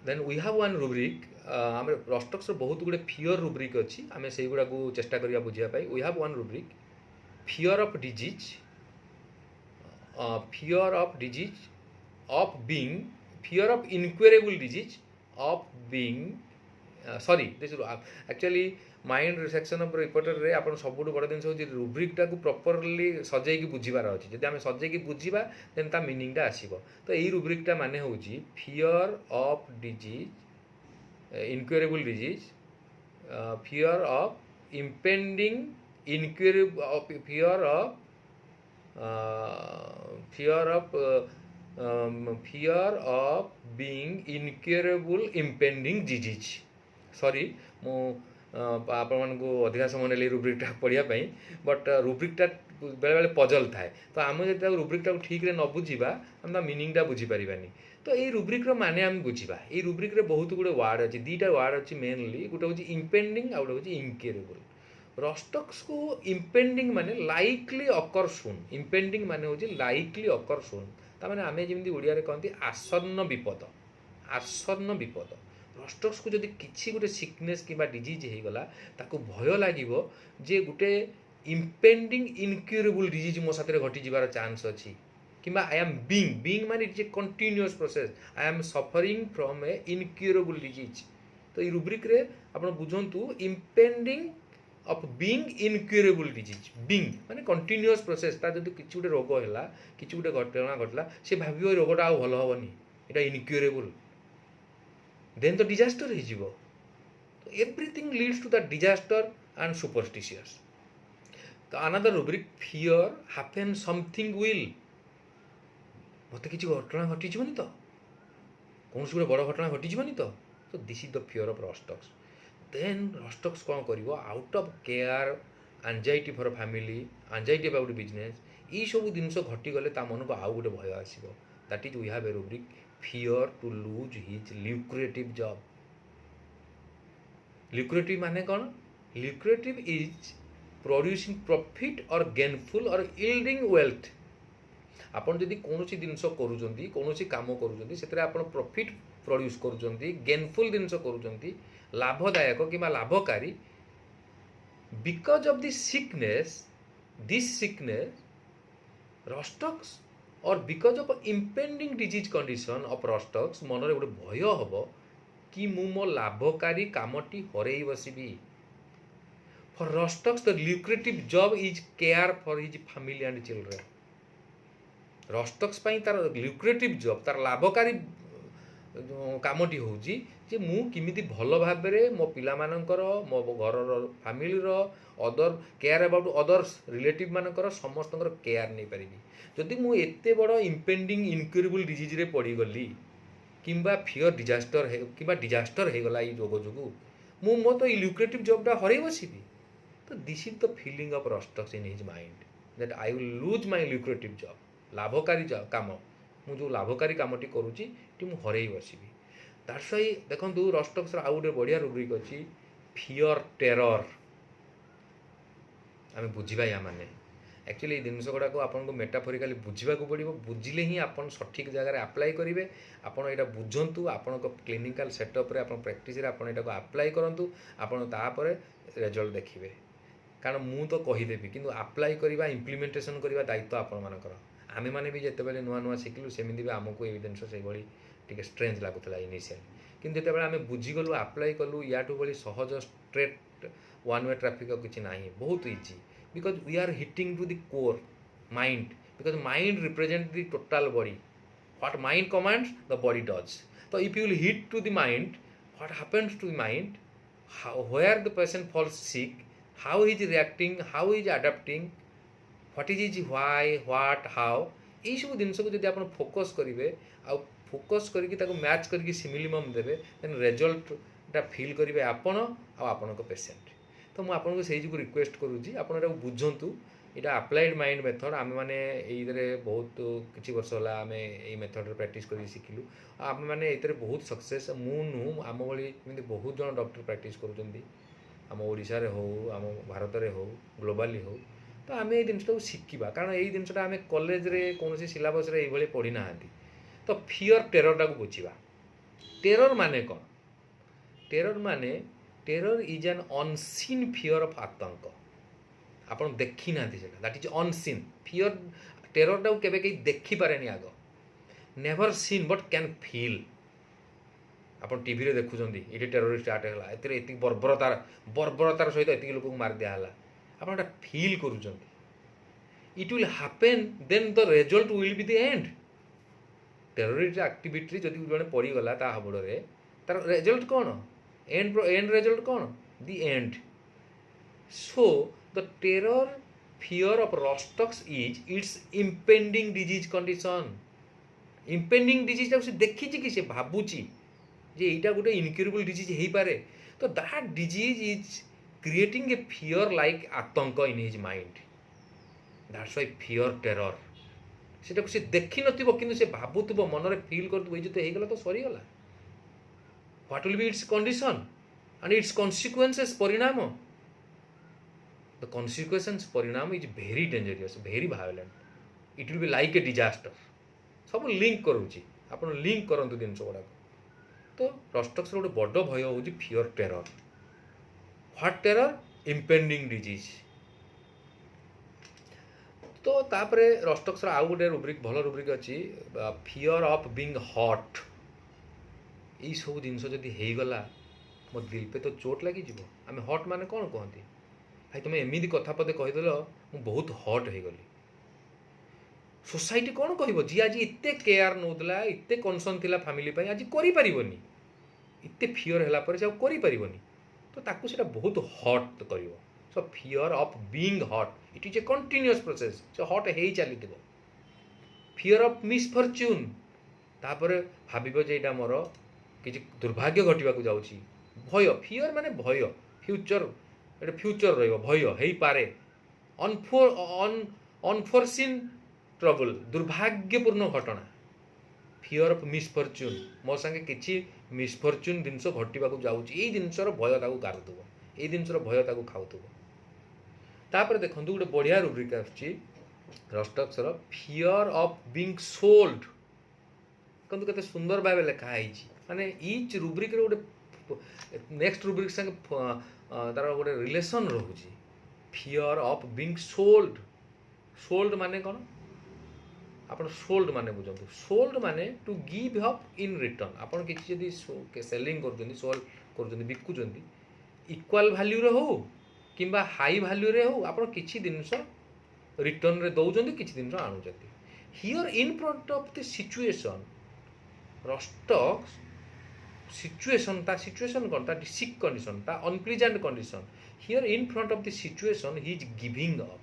then we have one rubric आम Rostock's बहुत गुड़े फियर रुब्रिक अच्छी आम से गुड़ा को चेष्टा करिया बुझिया पाई we have one rubric fear of disease of being fear of incurable disease of being sorry this actually mind section of repertory रे आपण सबुठ बड़ जिन हूँ रुब्रिकटा को प्रॉपर्ली सजैकी बुझीबार अच्छी जब आम सजैकी बुझीबा देन ता मीनिंगटा आसीबो तो यही रुब्रिकटा माने होउची fear of disease incurable disease fear of impending incurable fear of being incurable impending disease sorry मु आपण मानकु अधिका समय नेली रुब्रिकटा पढ़ियापाई बट रुब्रिकटा बेले बेले पजल थाए तो आम जो रुब्रिकटा ठीक रे न बुझीबा हम मीनिंगटा बुझीपारानी तो ये रुब्रिक्र माने आम बुझीबा ये रुब्रिक्रे बहुत गुड़े वार्ड अच्छी दुईटा वार्ड अच्छी मेनली गोटे हूँ इम्पेंडिंग आ गोटे हूँ इनक्वेरेबल Rostock's को इम्पेंडिंग माने लाइकली अकर सुन इम्पेंडिंग माने हूँ लाइकली अकर सुन ताने आम जमी ओडिया कहते आसन्न विपद Rostock's को जदि किसी गोटे सिकनेस कि डिजीज हो गला ताको भय लागिबो जे गोटे इम्पेंडिंग इनक्यूरेबल डिजीज मो साथ घटी जीवार चांस अच्छी कि आई एम बीइंग माने it's a continuous process I am suffering from a incurable disease तो ये रुब्रिक रे आपण बुझंतु impending of being incurable disease being माने कंटिन्यूअस प्रोसेस ता जदि किछि गोटे रोग हैला किछि गोटे घटना घटला से भाबियो रोगटा आ भलो हबनी एटा इनक्यूरेबल then the disaster हो so everything leads to the disaster and superstitious तो another rubric fear happen something will मत किसी घटना घटी जीवनी तो कौन गोटे बड़ घटना घटी जीवनी तो so this is the fear of Rostock's then Rostock's कौन करिवो out of care anxiety for family anxiety about business ये सब जिनस घटी गले ता मन को आउ गोटे भय आसीबो that is we have a rubric fear to lose his lucrative job lucrative माने कौन lucrative is producing profit or gainful or yielding wealth आपण जदि कोनोसी जिनस करूचंती कोनोसी काम करूचंती सेतरे आपण प्रॉफिट प्रोड्यूस करूचंती गेनफुल जिनस करूचंती लाभदायक किबा लाभकारी because of this sickness Rostock's और because of impending disease condition of Rostock's मन रे गोटे भय हबो कि मु मो लाभकारी कामटी हरई बसिबी for Rostock's the lucrative job is care for his family and children Rostock's तार ल्यूक्रेटिव जॉब तार लाभकारी कामटी होउजी ଯେ ମୁଁ କେମିତି ଭଲ ଭାବରେ ମୋ ପିଲାମାନଙ୍କର ମୋ ଘରର ଫ୍ୟାମିଲିର other care about others relative ମାନଙ୍କର ସମସ୍ତଙ୍କର କେୟାର ନେଇପାରିବି। ଯଦି ମୁଁ ଏତେ ବଡ଼ ଇମ୍ପେଣ୍ଡିଂ ଇନକ୍ୟୁରେବୁଲ୍ ଡିଜିଜ୍ରେ ପଡ଼ିଗଲି କିମ୍ବା ଫିଅର ଡିଜାଷ୍ଟର ହେଇଗଲା ଏଇ ରୋଗ ଯୋଗୁଁ ମୁଁ ମୋ ତ ଏଇ ଲ୍ୟୁକ୍ରେଟିଭ୍ ଜବ୍ଟା ହରେଇ ବସିବି। ତ this is the feeling of rhus tox in his mind that I will lose my lucrative job. ଲାଭକାରୀ କାମ, ମୁଁ ଯେଉଁ ଲାଭକାରୀ କାମଟି କରୁଛି ଏଠି ମୁଁ ହରେଇ ବସିବି। ଦ୍ୟାଟ୍ସ ୱାଇ ଦେଖନ୍ତୁ ରଷ୍ଟକ୍ସର ଆଉ ଗୋଟେ ବଢ଼ିଆ ରୁବ୍ରିକ୍ ଅଛି, ଫିଅର ଟେରର। ଆମେ ବୁଝିବା ୟା ମାନେ ଆକ୍ଚୁଆଲି ଏଇ ଜିନିଷ ଗୁଡ଼ାକ ଆପଣଙ୍କୁ ମେଟାଫୋରିକାଲି ବୁଝିବାକୁ ପଡ଼ିବ। ବୁଝିଲେ ହିଁ ଆପଣ ସଠିକ୍ ଜାଗାରେ ଆପ୍ଲାଏ କରିବେ। ଆପଣ ଏଇଟା ବୁଝନ୍ତୁ, ଆପଣଙ୍କ କ୍ଲିନିକାଲ୍ ସେଟଅପ୍ରେ ଆପଣ ପ୍ରାକ୍ଟିସ୍ରେ ଆପଣ ଏଇଟାକୁ ଆପ୍ଲାଏ କରନ୍ତୁ, ଆପଣ ତାପରେ ରେଜଲ୍ଟ ଦେଖିବେ। କାରଣ ମୁଁ ତ କହିଦେବି, କିନ୍ତୁ ଆପ୍ଲାଏ କରିବା ଇମ୍ପ୍ଲିମେଣ୍ଟେସନ୍ କରିବା ଦାୟିତ୍ୱ ଆପଣମାନଙ୍କର। ଆମେମାନେ ବି ଯେତେବେଳେ ନୂଆ ନୂଆ ଶିଖିଲୁ ସେମିତି ବି ଆମକୁ ଏଇ ଜିନିଷ ସେଇଭଳି ଟିକେ ଷ୍ଟ୍ରେଞ୍ଜ ଲାଗୁଥିଲା ଇନିସିଆଲି, କିନ୍ତୁ ଯେତେବେଳେ ଆମେ ବୁଝିଗଲୁ ଆପ୍ଲାଏ କଲୁ ୟାଠୁ ଭଳି ସହଜ ଷ୍ଟ୍ରେଟ୍ ୱାନ୍ ୱେ ଟ୍ରାଫିକ୍ ଆଉ କିଛି ନାହିଁ, ବହୁତ easy. Because we are hitting to the core mind, because mind represents the total body. What mind commands, the body does. So if you will hit to the mind, what happens to the mind, where the person falls sick, how he is reacting, how he is adapting, what is his why, what, how, এই ସବୁ ଜିନିଷକୁ ଯଦି ଆପଣ focus କରିବେ ଆଉ focus କରିକି ତାକୁ match କରିକି ସିମିଲିମମ୍ ଦେବେ, ଦେନ୍ ରେଜଲ୍ଟଟା ଫିଲ୍ କରିବେ ଆପଣ ଆଉ ଆପଣଙ୍କ ପେସେଣ୍ଟ। ତ ମୁଁ ଆପଣଙ୍କୁ ସେଇ ଯୋଗୁଁ ରିକ୍ୱେଷ୍ଟ କରୁଛି ଆପଣ ଏଟାକୁ ବୁଝନ୍ତୁ। ଏଇଟା ଆପ୍ଲାଏଡ଼ ମାଇଣ୍ଡ ମେଥଡ଼। ଆମେମାନେ ଏଇଥିରେ ବହୁତ କିଛି ବର୍ଷ ହେଲା ଆମେ ଏଇ ମେଥଡ଼ରେ ପ୍ରାକ୍ଟିସ୍ କରିକି ଶିଖିଲୁ। ଆଉ ଆମେମାନେ ଏଇଥିରେ ବହୁତ ସକ୍ସେସ୍, ମୁଁ ନୁହଁ ଆମ ଭଳି ଏମିତି ବହୁତ ଜଣ ଡକ୍ଟର ପ୍ରାକ୍ଟିସ୍ କରୁଛନ୍ତି, ଆମ ଓଡ଼ିଶାରେ ହେଉ, ଆମ ଭାରତରେ ହେଉ, ଗ୍ଲୋବାଲି ହେଉ। ତ ଆମେ ଏଇ ଜିନିଷଟାକୁ ଶିଖିବା, କାରଣ ଏଇ ଜିନିଷଟା ଆମେ କଲେଜରେ କୌଣସି ସିଲାବସ୍ରେ ଏଇଭଳି ପଢ଼ି ନାହାନ୍ତି। ତ ଫିଅର ଟେରରଟାକୁ ବୁଝିବା। ଟେରର ମାନେ କ'ଣ? Terror is an unseen fear of ଆତଙ୍କ। ଆପଣ ଦେଖିନାହାନ୍ତି ସେଟା, ଦ୍ୟାଟ୍ ଇଜ୍ ଅନସିନ୍ ଫିଅର। ଟେରରଟାକୁ କେବେ କେହି ଦେଖିପାରେନି ଆଗ, never seen but can feel. ଆପଣ ଟିଭିରେ ଦେଖୁଛନ୍ତି ଏଇଠି ଟେରୋରିଷ୍ଟ ଆଟାକ୍ ହେଲା, ଏଥିରେ ଏତିକି ବର୍ବରତାର ସହିତ ଏତିକି ଲୋକଙ୍କୁ ମାରି ଦିଆହେଲା, ଆପଣ ଏଇଟା ଫିଲ୍ କରୁଛନ୍ତି। It will happen, then the result will be the end. Terrorist ଆକ୍ଟିଭିଟିରେ ଯଦି ଜଣେ ପଡ଼ିଗଲା ତା ହାବୁଡ଼ରେ, ତାର ରେଜଲ୍ଟ କ'ଣ? ଏଣ୍ଡ ରେଜଲ୍ଟ କ'ଣ? The end. So the terror fear of rhus tox is its impending disease condition. Impending ଡିଜିଜ୍ଟାକୁ ସେ ଦେଖିଛି କି ସେ ଭାବୁଛି ଯେ ଏଇଟା ଗୋଟେ ଇନକ୍ୟୁରେବୁଲ୍ ଡିଜିଜ୍ ହେଇପାରେ। ତ that disease is creating a fear like ଆତଙ୍କ in his mind. That's why fear terror. ସେଟାକୁ ସେ ଦେଖିନଥିବ କିନ୍ତୁ ସେ ଭାବୁଥିବ, ମନରେ ଫିଲ୍ କରୁଥିବ ଏଇ ଯଦି ହେଇଗଲା ତ ସରିଗଲା। What will be its condition and its consequences, ପରିଣାମ? The consequences, ପରିଣାମ is very dangerous, very violent. It will be like a disaster. ସବୁ ଲିଙ୍କ କରୁଛି, ଆପଣ ଲିଙ୍କ କରନ୍ତୁ ଜିନିଷ ଗୁଡ଼ାକ। ତ ରଷ୍ଟକ୍ସର ଗୋଟେ ବଡ଼ ଭୟ ହେଉଛି fear terror. What terror? Impending disease. ତ ତାପରେ ରଷ୍ଟକ୍ସର ଆଉ ଗୋଟେ ରୁବ୍ରିକ୍, ଭଲ ରୁବ୍ରିକ୍ ଅଛି, ଫିଅର ଅଫ୍ ବିଙ୍ଗ ହଟ୍। ଏଇସବୁ ଜିନିଷ ଯଦି ହେଇଗଲା ମୋ ଦିଲ ପେ ତ ଚୋଟ ଲାଗିଯିବ। ଆମେ ହଟ୍ ମାନେ କ'ଣ କୁହନ୍ତି? ଭାଇ ତୁମେ ଏମିତି କଥା ପଦେ କହିଦେଲ ମୁଁ ବହୁତ ହଟ୍ ହେଇଗଲି। ସୋସାଇଟି କ'ଣ କହିବ? ଯିଏ ଆଜି ଏତେ କେୟାର ନେଉଥିଲା, ଏତେ କନସର୍ନ ଥିଲା ଫ୍ୟାମିଲି ପାଇଁ, ଆଜି କରିପାରିବନି। ଏତେ ଫିଅର ହେଲା ପରେ ସେ ଆଉ କରିପାରିବନି, ତ ତାକୁ ସେଇଟା ବହୁତ ହଟ୍ କରିବ। So fear of being hot, it is a continuous process. ସେ ହଟ୍ ହେଇ ଚାଲିଥିବ। ଫିଅର ଅଫ୍ ମିସଫର୍ଚ୍ୟୁନ୍, ତାପରେ ଭାବିବ ଯେ ଏଇଟା ମୋର କିଛି ଦୁର୍ଭାଗ୍ୟ ଘଟିବାକୁ ଯାଉଛି। ଭୟ, ଫିଅର ମାନେ ଭୟ, ଫ୍ୟୁଚର, ଏଇଟା ଫ୍ୟୁଚର ରହିବ, ଭୟ ହେଇପାରେ। ଅନଫୋରସିନ୍ ଟ୍ରବୁଲ୍, ଦୁର୍ଭାଗ୍ୟପୂର୍ଣ୍ଣ ଘଟଣା। ଫିଅର ଅଫ୍ ମିସଫର୍ଚ୍ୟୁନ୍, ମୋ ସାଙ୍ଗେ କିଛି ମିସଫର୍ଚ୍ୟୁନ୍ ଜିନିଷ ଘଟିବାକୁ ଯାଉଛି, ଏଇ ଜିନିଷର ଭୟ ତାକୁ କାରୁଥିବ, ଏଇ ଜିନିଷର ଭୟ ତାକୁ ଖାଉଥିବ। ତାପରେ ଦେଖନ୍ତୁ ଗୋଟେ ବଢ଼ିଆ ରୁବ୍ରିକ୍ ଆସୁଛି ରଷ୍ଟକ୍ସର, ଫିଅର ଅଫ୍ ବିଙ୍ଗ ସୋଲ୍ଡ। ଦେଖନ୍ତୁ କେତେ ସୁନ୍ଦର ଭାବେ ଲେଖା ହେଇଛି। ମାନେ ଇଚ୍ ରୁବ୍ରିକ୍ରେ ଗୋଟେ ନେକ୍ସଟ ରୁବ୍ରିକ୍ ସାଙ୍ଗେ ତାର ଗୋଟେ ରିଲେସନ୍ ରହୁଛି। Fear of being sold. Sold ମାନେ କ'ଣ? ଆପଣ ସୋଲ୍ଡ ମାନେ ବୁଝନ୍ତୁ। ସୋଲ୍ଡ ମାନେ two give up in return. ଆପଣ କିଛି ଯଦି ସେଲିଂ କରୁଛନ୍ତି, ସୋଲ୍ଡ କରୁଛନ୍ତି, ବିକୁଛନ୍ତି, ଇକ୍ୱାଲ୍ ଭ୍ୟାଲ୍ୟୁରେ ହେଉ କିମ୍ବା ହାଇ ଭ୍ୟାଲ୍ୟୁରେ ହେଉ, ଆପଣ କିଛି ଜିନିଷ ରିଟର୍ନରେ ଦେଉଛନ୍ତି, କିଛି ଜିନିଷ ଆଣୁଛନ୍ତି। Here in front of the situation, rhus tox situation कौन ता सिक कंडीशन ता unpleasant condition here in front of the situation he is giving up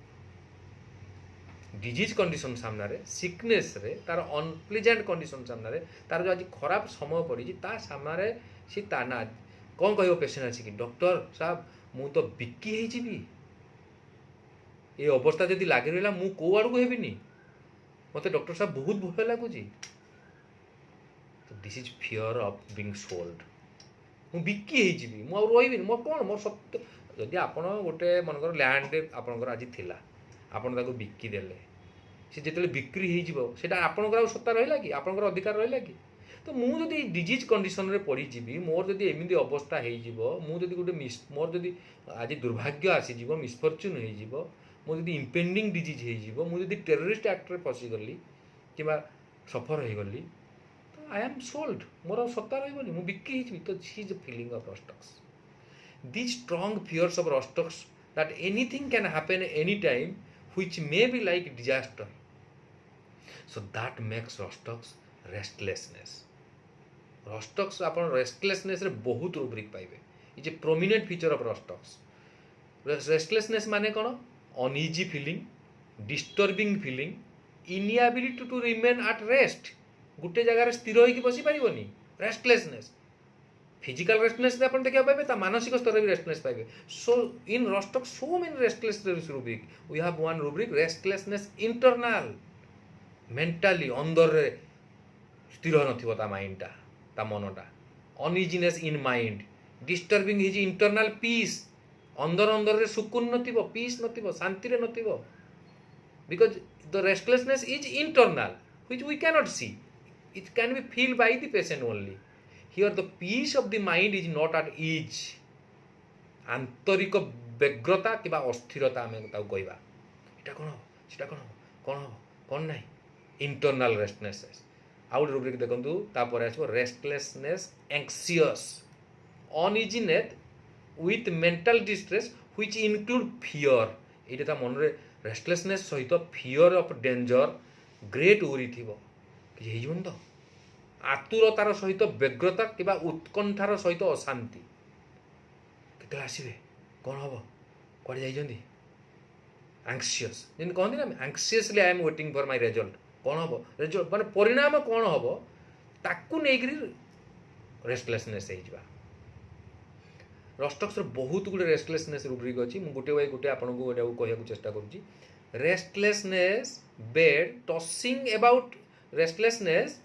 disease condition सामने सिकनेस रे तार अनप्लीजेंट कंडीशन सामने तार जो आज खराब समय पड़ी ता सामने सी ताना कौन कह पेसेंट आसिक डॉक्टर साहब मु तो बिकी हो जीवी ये अवस्था जदि लगी रहा मु कौ आड़ को हेबिनी मत डॉक्टर साहब बहुत भय लगुच this is fear of being sold मु बिकी हो जीवी मु रही मो कौन मोर सत्य जदि आपण गोटे मनकर लैंड आपंकर आज थिला आपण ताको बिकी देले से जिते बिक्री होटा आपंकर सत्ता रहा कि आपंकर अधिकार रहा कि तो मुझे डिजीज कंडीशन रे पड़ी जीवी मोर जदि एमती अवस्था मुझे गोटे मोर जदि आज दुर्भाग्य आसीज मिसफर्च्यून हो जदि इम्पेंडिंग डिजीज मुझे टेररिस्ट एक्ट रे फसीगली कि सफर हो गली तो आई एम सोल्ड मोर सत्ता रही मुझे बिकी हो तो she is feeling of rhus tox these strong fears of rhus tox that anything can happen any time which may be like disaster so that makes rhus tox restlessness rhus tox आपण रेस्टलेसनेस रे बहुत rubric पाइबे is a prominent feature of rhus tox restlessness माने कोन uneasy feeling disturbing feeling inability to remain at rest गुटे जगह स्थिर होइकी बसी परिबोनी रेस्टलेसनेस फिजिकल रेस्टलेस आप देखा पाए ता मानसिक स्तर भी रेस्टलेस पाए so in Rhus tox so many restless rubric we have one rubric restlessness internal mentally अंदर रे स्थिर नथिबो ता माइंडटा ता मनटा uneasiness in mind disturbing his internal peace अंदर अंदर रे सुकून नथिबो पीस नथिबो शांति रे नथिबो because the restlessness is internal which we cannot see it can be feel by the patient only here the peace of the mind is not at ease आंतरिक व्यग्रता कि अस्थिरता आम कहवा यहाँ कौन हम सीटा कौन हम कौन ना इंटरनल रेस्टलेसनेस आउ रूब्रिक देखु तापर आसो restlessness anxious uneasiness with mental distress which include fear ये मन में रेस्टलेसनेस सहित fear of danger great Uri थी कि तो आतुरतार सहित व्यग्रता कि उत्कंठार सहित अशांति केते आसबे कौन हम कौन जाइए एंक्सियस जमी कहती ना anxiously I am waiting for my result कौन हम रिजल्ट माने परिणाम कौन हम ताकू नहीं रेस्टलेसनेस रस्टक्स बहुत गुड़े रेस्टलेसनेस रूब्रिक अच्छी मुझे गोटे गोटे आपको कहूँ चेष्टा करुँची restlessness bed tossing about restlessness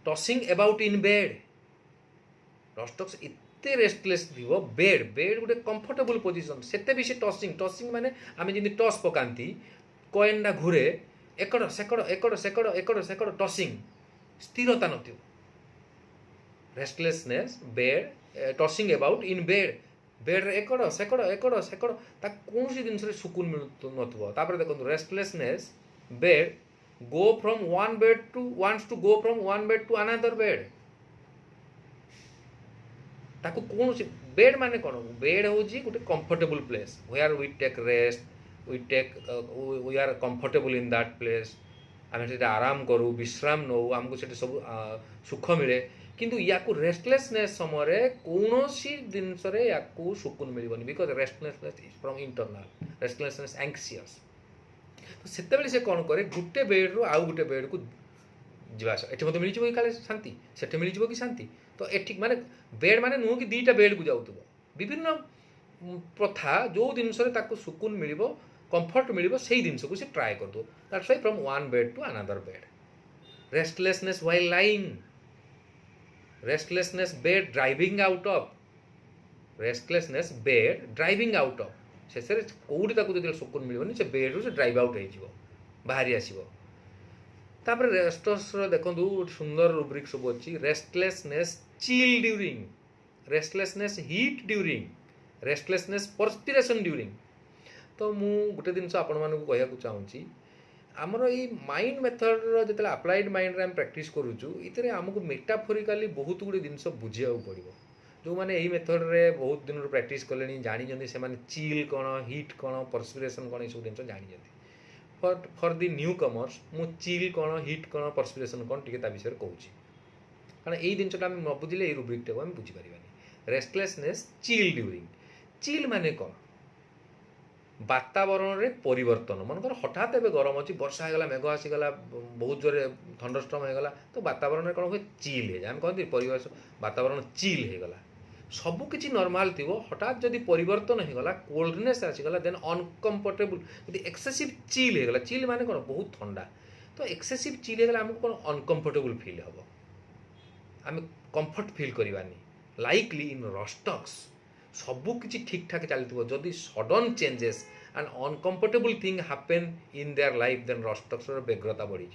tossing about in bed rhus tox इतने रेस्टलेस थी बेड बेड गोटे कंफर्टेबल पोजिशन से भी से टसिंग माने आम जमी टस पकाती कॉइनटा घूरे एकड़ सेकड़ एकड़ सेकड़ एकड़ सेकड़ टसिंग स्थिरता नथि restlessness bed tossing about in bed bed रे एकड़ सेकड़ एकड़ सेकड़ ता कौन जिन सुकून मिलु नथबो देखो restlessness bed go from one bed to wants to go from one bed to another bed ताको कौन बेड माने कौन बेड हूँ गोटे comfortable place where we take rest we are comfortable in that place आम से आराम करूँ विश्राम नौ आमको से सब सुख मिले किंतु या रेस्टलेसनेस समय कौन जिनस या सुकून मिलबनी because restlessness is from internal restlessness anxious तो से से कौन करे गोटे बेड रु आउ गोटे बेड को जास एठी मते मिल कि काले शांति सेठी मिल कि शांति तो एठी माने बेड माने नुह कि दीटा बेड को जाउतबो विभिन्न प्रथा जो जिनस सुकून मिलिबो कंफर्ट मिलिबो सेही जिनस को से ट्राई कर दो that's why from one bed to another bed restlessness while lying restlessness bed driving out of restlessness bed driving out of शेष कौटी जो सुकून मिलनी से बेड्रु से ड्राइव आउट हो बाहरी आसो तापर रेस्टस देखो सुंदर रूब्रिक सब अच्छी restlessness chill during restlessness heat during restlessness perspiration during तो मु गोटे जिन आपको चाहूँगी आमर ये माइंड मेथड जो अप्लाइड माइंड रे हम प्रैक्टिस करूँ ये आमको मेटाफोरिकाली बहुत गुड़े जिन बुझा पड़ो जो मैंने यही मेथड रे बहुत दिन प्रैक्टिस कले जानी से चिल कौन हीट कौन परस्पिरेशन कौन ये सब जिन जानी फॉर द न्यू कमर्स मु चिल कौन हीट कौन परस्पिरेशन कौन टे विषय कहूँ कारण यही जिनटा आम न बुझे ये रुब्रिक टाक आम बुझीपार। रेस्टलेसनेस चिल ड्यूरिंग, चिल माने कौन, वातावरण रे परिवर्तन, मनकर हठात एवं गरम अच्छी वर्षा होगा मेघ आसीगला बहुत जोरे थंडरस्टॉर्म होगा तो वातावरण कौन हुए चिल हो जाए, आम कहते परिवेश वातावरण चिल होगला सबकि नॉर्मल थी हठात जदि परिवर्तन होगला कोल्डनेस आसीगला देन अनकंफर्टेबल यदि एक्सेसिव चिल होगला, चिल माने कौन बहुत ठंडा तो एक्सेसिव चिल होगला आमको कौन अनकंफर्टेबल फील हम, आम कंफर्ट फील करवानी। लाइकली इन रस्टक्स सबकि ठीक ठाक चलती जदि sudden changes and uncomfortable thing happen in their life then Rhus tox व्यग्रता बढ़ी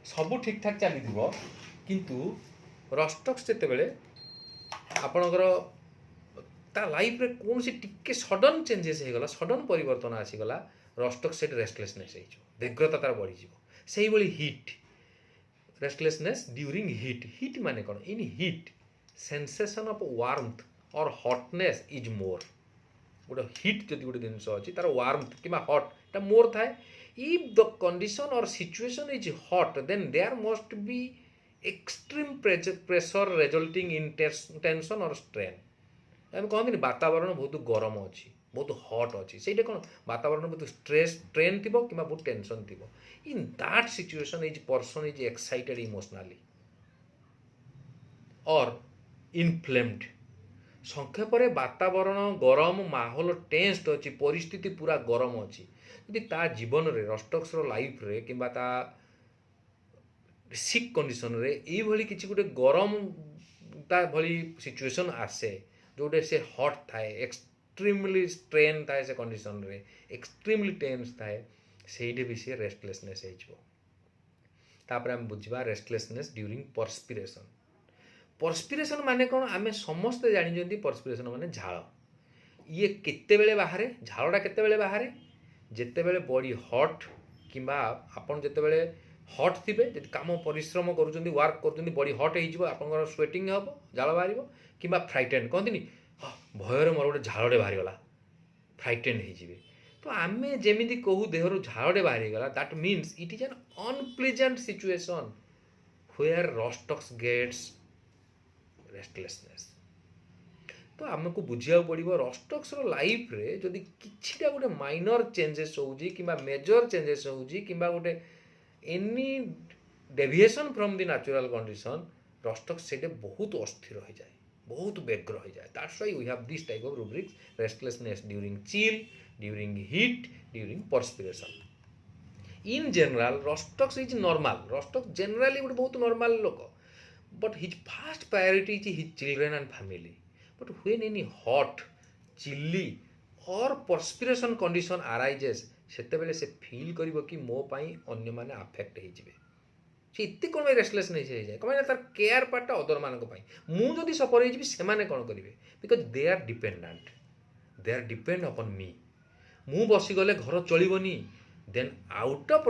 सब ठीक ठाक चली किंतु रस्टक्स जिते आपणकर ता लाइफ रे कौन सी टिके सडन चेंजेस होगला सडन परिवर्तन आसीगला रस्टक्स से रेस्टलेसनेस व्यग्रता तार बढ़ी से भाई hit restlessness during hit, hit माने कौन, in heat sensation of warmth और हॉटनेस इज मोर, गोटे हिट जब गोटे जिनस अच्छी तार वार्मथ कि हॉट मोर थाए। If the condition or situation is hot then there must be extreme pressure resulting in tension or strain. आम कहते वातावरण बहुत गरम अच्छी बहुत हट अच्छी से कौन वातावरण बहुत स्ट्रेस स्ट्रेन थी कि बहुत टेंशन थी, in that situation is person is excited emotionally और इनफ्लेम्ड। संक्षेप वातावरण गरम माहौल टेंस्ड अच्छी परिस्थिति पूरा गरम अच्छी यदि ता जीवन रे रस्टक्स लाइफ रे कि सिक कंडीशन रे ये भली किसी गोटे गरम ता भली सिचुएशन आसे जोटे से हट थाए एक्सट्रीमली स्ट्रेन थाए से कंडीशन रे एक्सट्रीमली टेंस थाए से भी सी रेस्टलेसनेस होपर आम बुझा रेस्टलेसनेस ड्यूरिंग परस्पिरेशन। परस्पिरेशन माने कौन आम समस्ते जानी परस्पिरेशन माने झाड़, ये केतेबेले बाहरे झाड़टा केतेबेले बाहरे जेतेबेले बॉडी हट कि आपन जेतेबेले हट थिबे जदि काम परिश्रम करुँच वर्क कर बॉडी हट हो आप स्वेटिंग हम झाड़ बाहर कि फ्राइटेन कहती भयर मोर गोटे झाड़े बाहरीगला फ्राइटेन हो तो आम जमी कहू देहर झाड़े बाहरीगला that means it is an unpleasant situation where rhus tox gets restlessness. तो आमको बुझा पड़ो रस्टक्स लाइफ रे जदि किछिटा गोटे माइनर चेंजेस होउजी कि मेजर चेंजेस होउजी कि गोटे any deviation from the natural condition Rhus tox से बहुत अस्थिर हो जाए बहुत व्यग्र हो जाए। That's why we have this type of rubrics restlessness during chill during heat during perspiration. In general Rhus tox is normal, Rhus tox generally गोटे बहुत नॉर्मल लोक but his first priority is his children and family, but when any hot chilly or perspiration condition arises सेतेबेले से feel करिवो कि मो पाई अन्य माने affect हो जिवे से इत्ते कोन रेस्टलेस नहीं से जाए कमाय तार केयर पार्ट अदर मानक पाई मु जदी सफर हो जिवि से माने कोन करिवे because they are depend upon me. मु बसी गले घर चलिबोनी then out of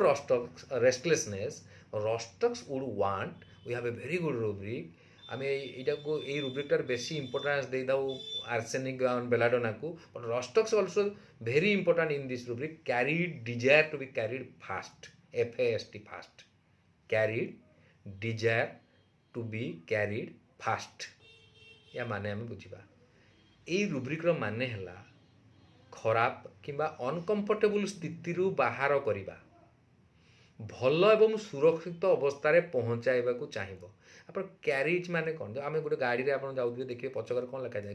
restlessness rhus tox would want we have a very good rubric आम यहाँ को यही रुब्रिकटार बेसी इंपोर्टेंस दे दाऊ आर्सेनिक एंड बेलाडोना को but rhus tox also very important in this rubric carried desire to be carried fast FAST fast carried desire to be carried fast या माने आम बुझा यही रुब्रिक्र माने है खराब किंबा अनकंफर्टेबल स्थिति बाहर करवा भल एवं सुरक्षित अवस्था पहुँचाइबा को चाहिए। आप क्यारेज माने कौन जो आम गोटे गाड़ी में आप जाऊे देखिए पचकर कौन लिखा जाए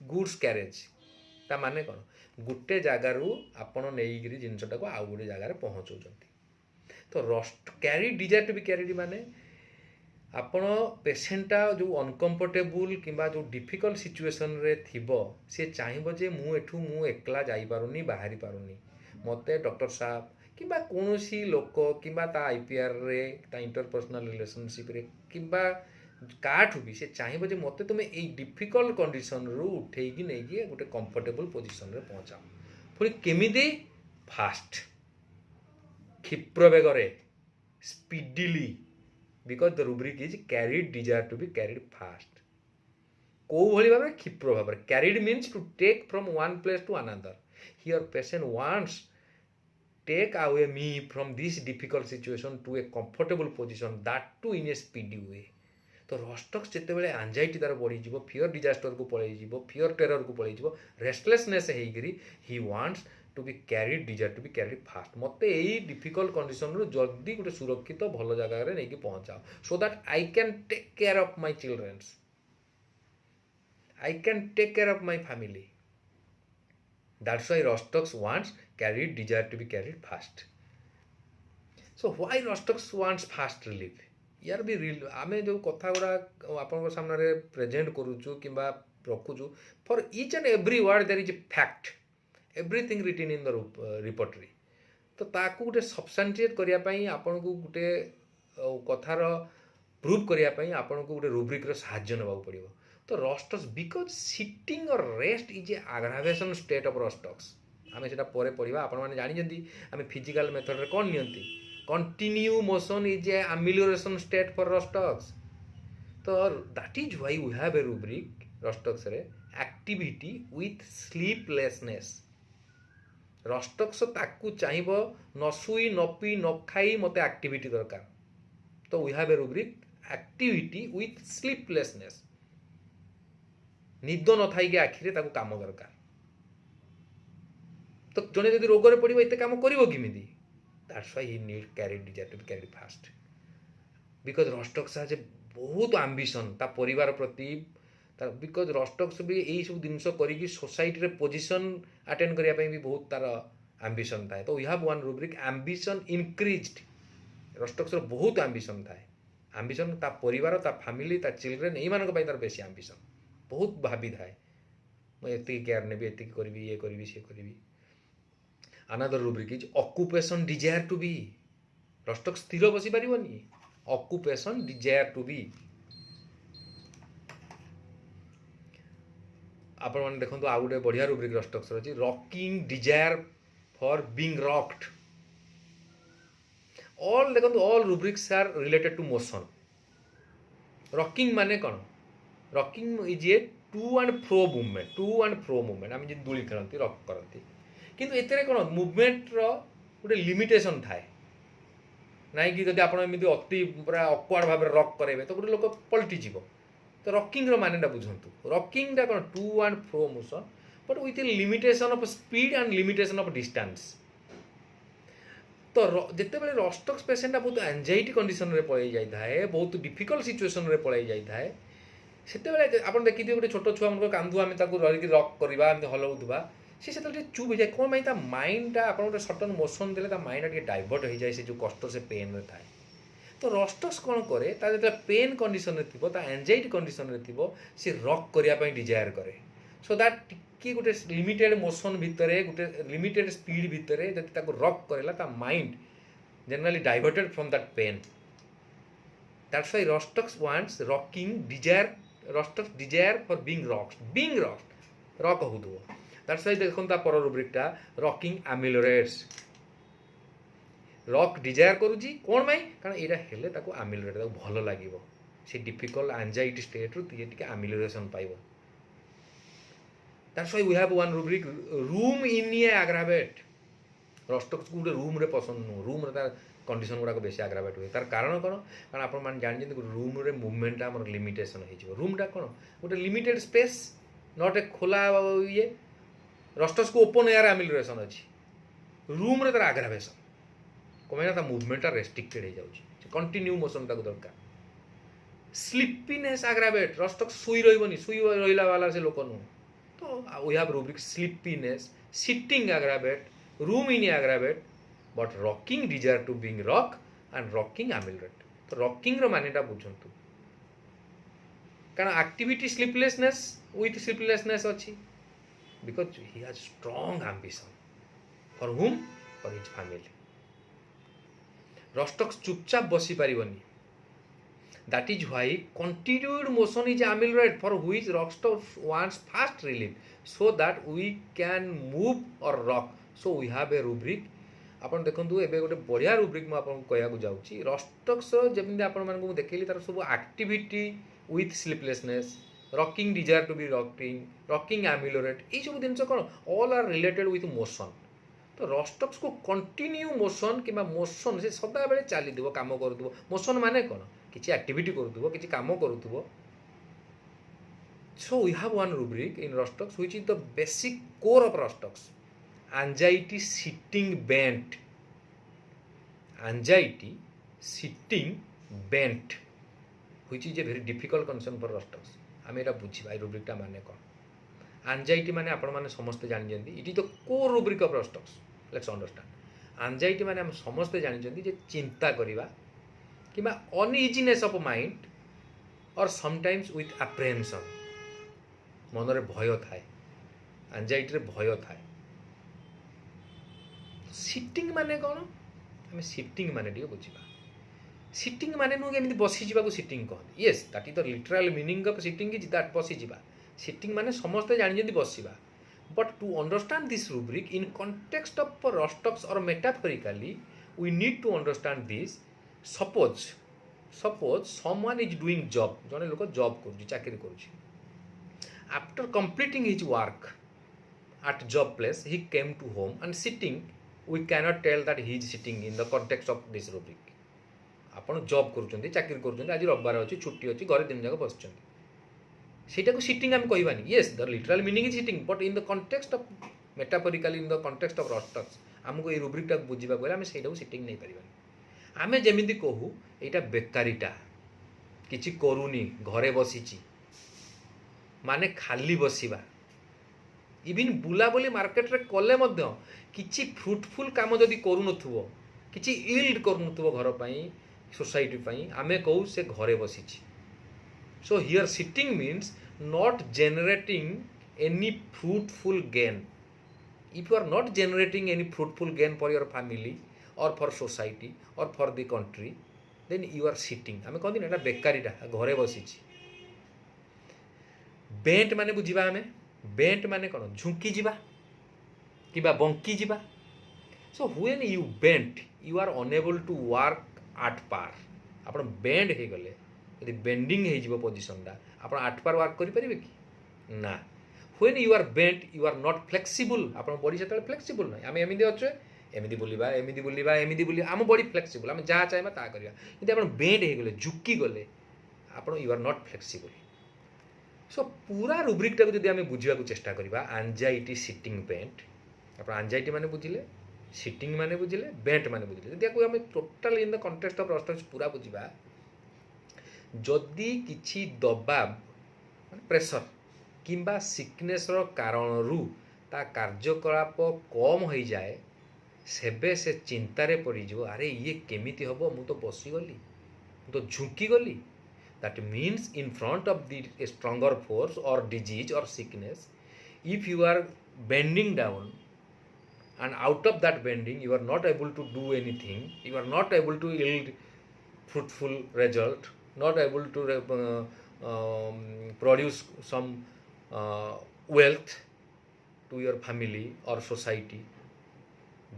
गुड्स क्यारेज ता माने कौन गोटे जगार आपड़ नहीं जिनटा को आउ गोटे जगार पहुँचाऊँ। तो carried desire to be carried माने आपण पेसेंटा जो अनकंफर्टेबल किंबा जो डिफिकल्ट सिचुएशन रे थिबो से चाहिए जे मु एकला जाई पारुनी बाहरी पारुनी मते डॉक्टर साहब किंबा कौनसी लोक किंबा IPR रे ता इंटरपर्सनल रिलेशनशिप रे किंबा काठू भी से चाहिए जे मते तुम ए डिफिकल्ट कंडीशन रु उठेगी नहीं गोटे कंफर्टेबल पोजीशन रे पहुंचाओ पुणी केमिदे फास्ट क्षिप्र बेगरे speedily because the rubric is carried desire to be carried fast कौ भली भाव क्षिप्र भाव carried means to take from one place to another here patient wants take away me from this difficult situation to a comfortable position that too in a speedy way तो Rhus tox जितेबाला anxiety तार बढ़ी fear disaster को पलैज fear terror को पलैज restlessness होकर he wants to be carried desire to be carried fast मत यही difficult condition जदि गोटे सुरक्षित भल जगह नहीं पहुँचाओ so that I can take care of my childrens I can take care of my family. That's why Rostox wants carried desire to be carried fast. So why Rostox wants fast relief? यार भी रिल आमे जो कथा गुड़ा आपन सामने present करूचु किंबा रखुचु for each and every word there is a fact everything written in the repertory तो ताकू गोटे सब्सटेंशिएट करिया पई आपन को गोटे कथार प्रूव करिया पई आपन को गोटे रुब्रिक रो सहाय्य नेबाक पड़िबो तो रस्टक्स बिकज सिटिंग और rest is a aggravation state of rhus tox आमे सेटा परे पढ़िबा आपण माने जानि जंती आमे फिजिकल मेथड रे कोन नियंती continue motion is a amelioration state for rhus tox तो that is why we have a rubric rhus tox रे एक्टिविटी विथ स्लीपलेसनेस रस्टक्स ताकू चाहिबो न सुई न पी न खाई मते एक्टिविटी दरकार तो we have a rubric activity with sleeplessness निद न थी आखिरे ताकू काम दरकार तो जने जदि रोग रे पड़िबो एते काम करिवो किमिति that's why he need carried desire to be carried fast because Rhus tox has a बहुत एम्बिशन ता परिवार प्रति बिकज रस्टक्स भी यही सब जिनस करिकी सोसाइटी रे पोजीशन अटेंड करिया पई भी बहुत तार एम्बिशन थाए तो we have one rubric ambition increased rhus tox रो बहुत एम्बिशन थाए एम्बिशन ता परिवार ता फैमिली ता चिल्ड्रेन एई मानक पई तार बेसी एम्बिशन बहुत भावी थाए मुझे केयर ने भी करी ये करी सी करी another rubric is occupation desire to be rhus tox स्थिर बसी पारिबनी ऑक्युपेशन डिजायर टू बी आपण माने देखंतु आ गुटे बढ़िया रुब्रिक रस्टक्स अछि rocking desire for being rocked all देखंतु all rubrics are related to motion rocking माने कोन rocking is a to and fro movement आम जी दूली खेलती रॉक करती किंतु एते कौन मूवमेंट रो गोटे लिमिटेशन थाए नाई कि जब आप अति पूरा अक्वार्ड भाव रॉक करेंगे तो गोटे लोक पलटि जीव तो रॉकिंग रो मानेटा बुझंतु रॉकिंग कौन to and fro motion but with limitation of speed and limitation of distance तो जिते बड़े रस्टक्स पेसेंटा बहुत एंजाइटी कंडीशन रे पड़े जाए बहुत डिफिकल्ट सिचुएशन रे पड़े जाए से आप देखिए गोटे छोट छुआ मन कांदू आम रही रक करवा हलाऊा सी से चुप हो जाए कौन पाई माइंडटा आप सडन मोशन देते माइंडटा डाइवर्ट हो जाए से जो कष्ट से पेन रे थाए तो रस्टक्स कौन करे जो पेन कंडीशन थी एंजाइटी कंडीशन थी सी रक करने डिजायर करे सो दैट टी गोटे लिमिटेड मोशन भितर गोटे लिमिटेड स्पीड भितर जब रक करेला mind generally diverted from that pain that's why Rhus tox wants rocking desire Rhus tox desire for being rocked rock होदो दैट्स व्हाई देखो ता पर रुब्रिकटा रॉकिंग एमिलोरेट्स रॉक डिजायर करूची कौन पाई कारण एटा हेले ताको एमिलोरेट ताको भलो लागिवो से डिफिकल्ट एंजाइटी स्टेट रु ती टिके एमिलोरेशन पाइबो that's why we have one rubric room in a aggravate rhus tox को रूम रे पसंद नु रूम रे तार कंडीशन गुड़ाक बेसी आग्रावेट हुए तार कारण कौन कारण आप जानते रूम रे मुवमेंट आम लिमिटेशन हो रूमटा कौन गोटे लिमिटेड स्पेस नट ए खोला ये रस्टक्स को ओपन एयर एमिलोरेशन अच्छी रूम रे तार आग्रावेशन कमेना मुवमेंटा रेस्ट्रिक्टेड हो जाए कंटिन्यू मोशन ताको दरकार स्लीपीनेस आग्रावेट रस्टक्स सुई रही सुई रहा वाला से लोक नु तो we have rubric sleepiness sitting aggravate room in aggravate but rocking desire to being rock and rocking ameliorate तो रॉकिंग रो मानेटा बुझंतु कारण एक्टिविटी स्लीपलेसनेस विथ स्लीपलेसनेस अच्छी because he has strong ambition for whom for his family rhus tox चुपचाप बसी पारिबनी that is why continued motion is ameliorate for which rhus tox wants fast relief so that we can move और rock so we have a rubric आपन देखंतु एबे गोटे बढ़िया rubric मु आपन कहया को जाउची रस्टक्स जेमिति आपन मान को देखैली तार सब activity with sleeplessness rocking desire to be rocking ameliorate ये सब जिनस कौन all are related with motion तो रस्टक्स को कंटिन्यू मोशन कि मोशन से सदा बेले चली काम करूँ मोशन माने कौन किसी एक्टिविटी करूँ किसी काम करूँ. So we have one rubric in Rostox which is the basic core of Rostox. Anxiety sitting bent. Anxiety sitting bent which is a very difficult concern for Rostox. आम यहाँ बुझा ये रुब्रिकटा माने कौन. एंजाइटी माने आपण माने समस्ते जानी it is the core rubric of Rhus tox. Let's understand. Anxiety माने हम समस्ते जानी जे चिंता करवा कि अनइजीनेस ऑफ माइंड और समटाइम्स विथ एप्रेहेंशन. मनरे भय थाए. एंजाइटी भय थाए. सिटिंग माने कौन आम सिटिंग माने टे बुझा. सिटिंग माने नुह एमती बसीजा को सिटिंग कहते. Yes that is the literal meaning of sitting is that बसीजा. सिटिंग माने समस्ते जानी बसवा. But to understand this rubric in context of rhus tox और metaphorically we need to understand this. Suppose someone is doing job. जड़े लोक job कर चाकरी कर. After completing his work at job place, he came to home and sitting. We cannot tell that he is sitting in the context of this rubric. आपण job करूँ चाकरी करूँ आज रविवार अच्छी छुट्टी अच्छी घरे दिन जाक बस सेटा को सिटिंग आम कहबानी. Yes the literal meaning is sitting but in the context of metaphorically in the context of rhus tox आमको ये रुब्रिकटा बुझा गले आम से सिटिंग नहीं पारिबानी. आमे जेमिति कहू एटा बेकारीटा किछि करूनी घरे बसीची माने खाली बसवा. इवन बुलाबुली मार्केट रे कले मध्य किछि फ्रुटफुल काम जदि करूनथुवो किछि इल्ड करूनथुवो घर पई सोसाइटी पई आमे कहू से घरे बसीची. So here sitting means not generating any fruitful gain. If you are not generating any fruitful gain for your family और फॉर सोसाइटी और for the country then you are sitting. आमे कहती ना बेकारीटा घरे बसीची. बेंट माने बुझा आम. बेंट माने कौन झुंकी जावा कि बंकी जावा. So when you bent you are unable to work at par. आप बेंड हो गले यदि बेंडिंग हो पोजिशनटा आप आट पार वर्क करेंगे कि ना. When you are bent you are not flexible. आप बॉडी से फ्लेक्सिबल ना. आम एमती अच्छे एमती बुलवा एमती बुलवा एमती बुलवा आम बॉडी फ्लेक्सिबल आम जहाँ चाहवा ता करवा. यदि आप बेंड हो गले झुकी गले आप यू आर नॉट फ्लेक्सिबल. सो पूरा रुब्रिकटा को जब आम बुझा चेष्टा करवा एंजाइटी सिटिंग बेंट. आप एंजाइटी माने बुझिले सिटिंग माने बुझिले बेंट माने बुझिले. जब आम total in the context of Rhus tox पूरा बुझा जदि किछि दबाव प्रेशर किंबा सिकनेस कारण रु ता कार्यकलाप कम हो जाए सेबे से चिंतारे पड़ जाओ. अरे ये केमिति हबो मु तो बसीगली मु तो झुंकी गली. That means in front of the a stronger force or disease or sickness, if you are bending down and out of that bending you are not able to do anything, you are not able to yield fruitful result, not able to produce some wealth to your family or society,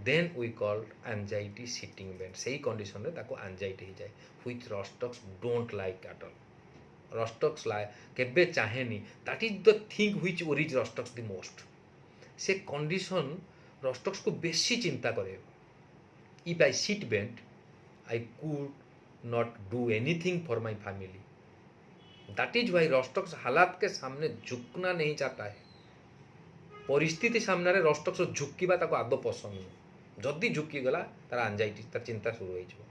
then we call anxiety sitting bent. सही condition रे ताको anxiety हो जाए which rhus tox don't like at all. Rhus tox केबे चाहेनी. That is the thing which worries rhus tox the most. से condition rhus tox को बेसी चिंता करे. If I sit bent I could not do anything for my family. That is why rhus tox हालात के सामने झुकना नहीं चाहता है. परिस्थिति सामने रस्टक्स झुकिबा ताको आदौ पसंद नहीं. जदि झुकीगला तार एंजाइटी तार चिंता शुरू हो.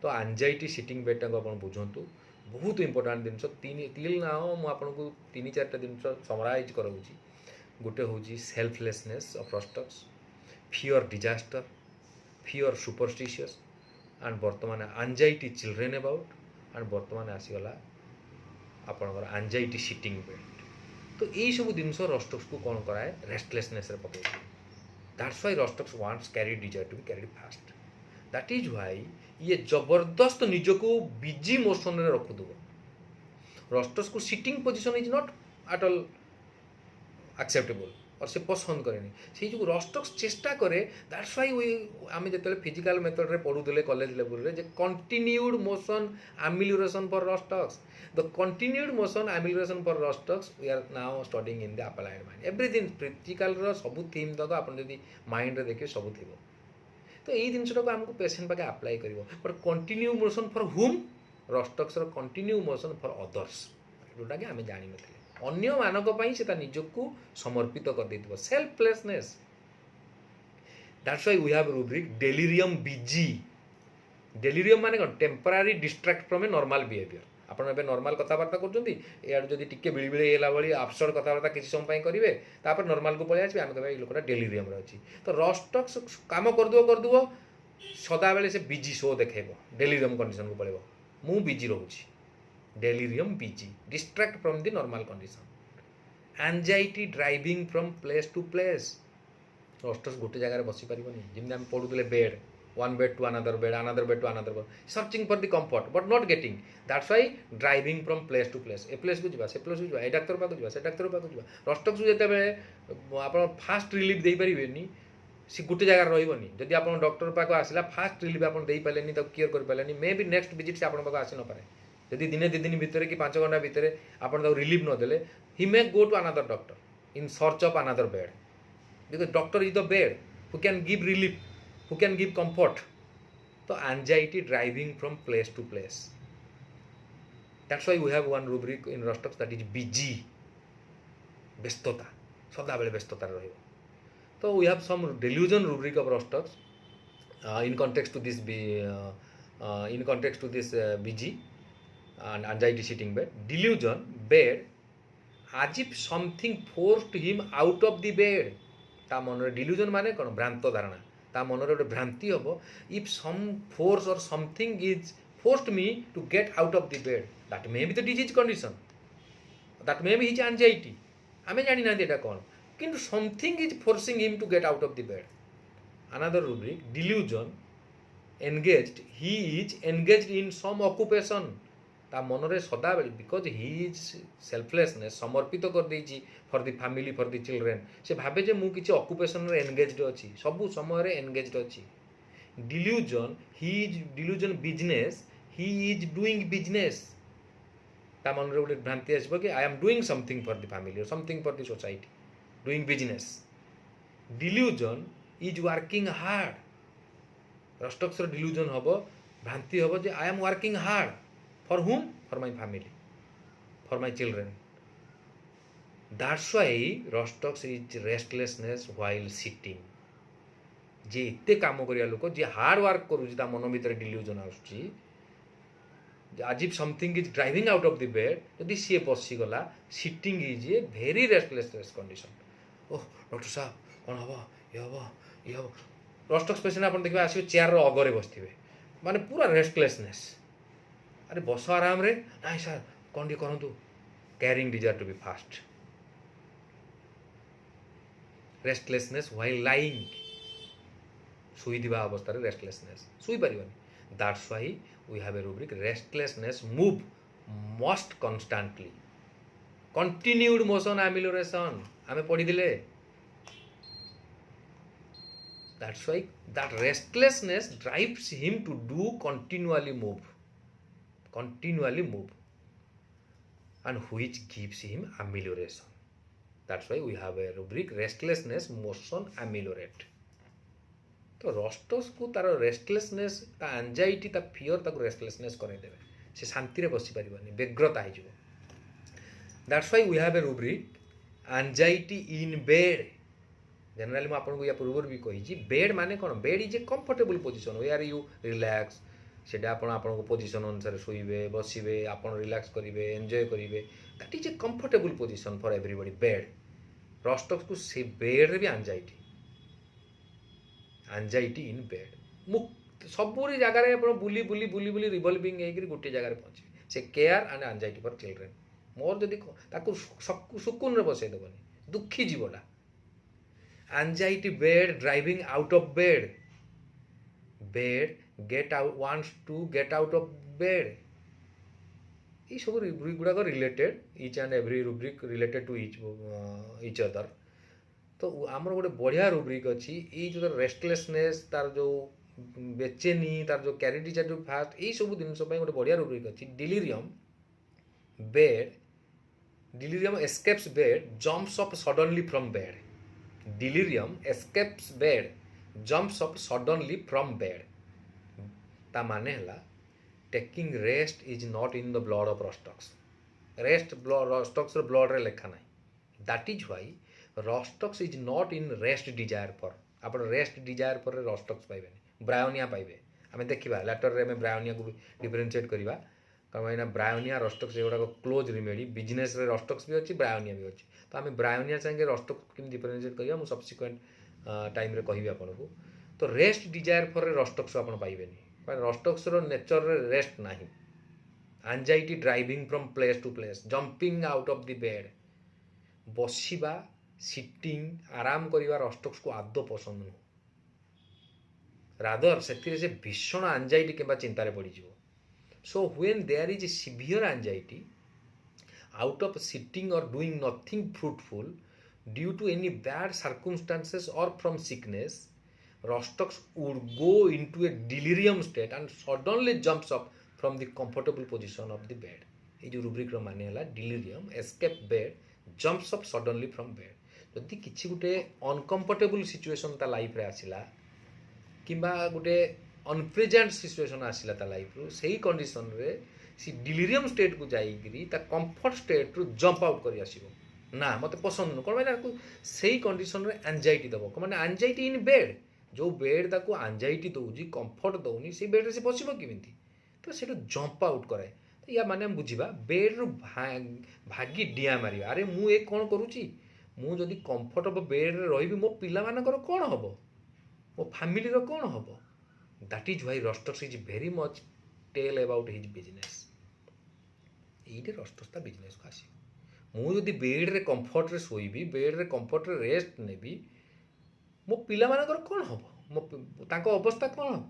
तो एंजाइटी सिटिंग बेटा को आप बुझंतु बहुत इंपोर्टेंट जिनस. तीन ना मुझे तीन चार जिन समराइज कराऊँगी. गोटे हूँ selflessness of Rhus tox, fear disaster, fear superstitious and बर्तमान एंजाइटी चिल्ड्रेन अबाउट एंड बर्तमान आसीगला आपंकर एंजाइटी सिटिंग बेल्ट. तो यही सब जिन रस्टक्स को कौन कराए रेस्टलेसनेस पकड़. That's why Rhus tox wants carry desire to be carried fast. That is why ये जबरदस्त निजको बिजी मोशन रे रखुदो. रस्टक्स को sitting position is not at all acceptable. और से पसंद करेनि से जो रस्टक्स चेष्टा करे दैट्स व्हाई वी आम जो फिजिकल मेथड रे पढ़ुले कॉलेज लेवल रे जे continued motion amelioration for rhus tox the continued motion amelioration for rhus tox we are now studying in the applied mind everything physical रो सब थीम तक आप माइंड रे देखिए सब थी तो यही जिनटा को आमको पेशेंट पाखे अप्लाई कर बट कंटिन्यू मोशन फॉर हुम Rhus tox continue motion for others जोटा कि आम जान नी अन्य मानक से निजक समर्पित कर देथिबो selflessness that's why we have rubric delirium busy delirium माने कौन temporary distract from a normal behaviour आप नॉर्मल कथबार्ता कर टिके बिड़बिड़ है भाई अबसर्ड कथबार्ता किसी समय करेंगे तापर नॉर्मल को पलि आसवे आम कह लोकटा डेलिरियम अच्छी तो रस्टक्स काम करदेव सदा बेले से बिजी शो देखेब डेलिरियम कंडीशन को पड़े मु बिजी रोची delirium busy distract from the normal condition anxiety driving from place to place rhus tox गोटे जगह बसी पारनी जमी आम पढ़ुले bed one bed to another bed to another bed searching for the comfort but not getting that's why driving from place to place A place को जीवा से place को जीवा ए डाक्टर पाक जीवा से डाक्टर पाक जीवा रस्टक्स जेते बेले आपण फास्ट रिलीफ देई परिबेनी सी गुटे जगह रहिबोनी जदि आपण डॉक्टर पाक आसिला फास्ट रिलीफ आपण देई पालेनी त केयर कर पालेनी मे बी नेक्स्ट विजिट से आपण पाक आसी न पारे जदि दिने 2 दिन भितर कि 5 घंटा भितर आपण त रिलीफ न देले he may go to another doctor in search of another bed because doctor is the bed who can give relief who can give comfort so anxiety driving from place to place that's why we have one rubric in rostocks that is busy ବ୍ୟস্তତା ସଦାବେଳେ ବ୍ୟସ୍ତତାରେ ରହିବ so we have some delusion rubric of rostocks in context to this busy and anxiety sitting bed delusion bed as if something forced him out of the bed ता मनरे delusion माने कोन भ्रांत धारणा ता मनरे गोटे भ्रांति हम if some force or something is forced me to get out of the bed that may be the disease condition that may be his anxiety आम जानी ना ये कौन किंतु something is forcing him to get out of the bed another rubric delusion engaged he is engaged in some occupation ता मनरे सदा बेले बिकॉज ही इज सेल्फलेसनेस समर्पित कर देछि for the family for the children से भावे जे मु किछि ऑक्युपेशन रे एंगेज्ड अछि सब समय रे एंगेज्ड अछि delusion he is delusion business he is doing business ता मन रे गोटे भ्रांति आसबो कि I am doing something for the family और something for the society doing business delusion is working hard rhus tox delusion हबो भ्रांति हबो जे I am working hard for whom for my family for my children that's why rostocks is restlessness while sitting जे एते काम करिया लोक जे hard work करूची ता मन भीतर डिल्यूजन आसुची आज if something is driving out of the bed यदि सी बसी गला sitting is a very restless condition oh doctor साहब कौन हबो ये हबो रस्टक्स पेशेंट अपन देखबा आसी चेयर रो अगरे बसथिबे माने पूरा रेस्टलेसनेस अरे बस आराम रे ना सर कौन टी करूँ carrying desire to be fast restlessness while lying शुई अवस्था रेस्टलेसनेस शुई पारिबनी that's why we have a rubric restlessness move must constantly continued motion amelioration आमे पढ़ी दिले that's why that restlessness drives him to do continually move and which gives him amelioration that's why we have a rubric restlessness motion ameliorate तो rhus tox को तार restlessness ता anxiety ता fear ताको restlessness करे देबे से शांति रे बसी परिबनी व्यग्रता हो जिवो that's why we have a rubric anxiety in bed generally मैं आपन को या पूर्व भी कहि बेड माने कोन bed is a comfortable position where you relax सेटा आपण पोजिशन अनुसार शोबे बसवे आप रिलैक्स करेंगे एंजॉय करेंगे that is a comfortable position for everybody bed Rhus tox को से बेड रे भी एंजाइटी इन बेड मुक्त सबुरी जगार बुली बुली बुली बुली रिवल्विंग होकर गोटे जगह पहुँचे से care and anxiety for children मोर जदि सुकुन रे बसई देवनी दुखी जीवटा anxiety bed driving out of bed bed get out wants to get out of bed ये सब rubric गुड़ा related each and every rubric related to each other तो आमर गोटे बढ़िया रुब्रिक अच्छी ये जो रेस्टलेसनेस तार जो बेचेनी तार जो क्यारिटी जो फास्ट यही सब जिन गोटे बढ़िया रुब्रिक अच्छी delirium bed delirium escapes bed jumps up suddenly from bed delirium escapes bed jumps up suddenly from bed ता माने हला taking rest is not in the blood of Rhus tox rest Rhus tox blood रे लेखा ना that is why Rhus tox is not in rest desire पर आप rest desire पर Rhus tox पाइबे ब्रायोनिया पाइबे आम देखा लेटर में ब्रायोनिया को डिफरेनसीएट करवा कहीं ब्रायोनिया रस्टक्स एगुड़ा क्लोज रिमेडी बिजनेस रे रस्टक्स भी अच्छी ब्रायोनिया भी अच्छी तो आम ब्रायोनिया चाहिए रस्टक्स केमी डिफरेनसीएट करवा मुझे सब्सिक्वेंट टाइम रे कहि आपन को तो रेस्ट डिजायर फॉर रस्टक्स आप पाइबेनी रस्टक्स नेचर रेस्ट ना anxiety driving from place to place jumping out of the bed बसिबा सिटिंग आराम करवा रस्टक्स को आदौ पसंद नुह रादर से भीषण एंजाइटी कि चिंतार पड़ so when there is severe anxiety out of sitting और doing nothing fruitful due to any bad circumstances और from sickness Rostox would go into a delirium state and suddenly jumps up from the comfortable position of the bed. ये जो rubric रो माने हला delirium escape bed jumps up suddenly from bed. जदि किछि गुटे uncomfortable situation ता life रे आसिला किंबा गुटे unpleasant situation आसिला ता लाइफ रो सही कंडीशन रे सी delirium state को जाईगिरी ता comfort state रो jump out करी आसीबो ना मते पसंद न कोन माने सही कंडीशन रे anxiety दबो माने anxiety in bed जो बेड ताको एंजाइटी दौजी कंफर्ट दौनी से बेड रे से बसिबो केमिति तो सेटो जंप आउट करे तो या माने हम बुझिबा बेड रो भागी डिया मारिया अरे मु ए कोन करूची मु जदी कंफर्टेबल बेड रे रहिबी मो पिला मानकर कोन हबो मो फैमिली रो कोन हबो that is why Rhus tox is very much tell about his business एइटे रस्टक्स ता बिजनेस को आसी मु जदी बेड रे कंफर्ट रे सोइबी बेड रे कंफर्ट रे रेस्ट नेबी मो पिला मानकर कौन हम मो तांको अवस्था कौन हम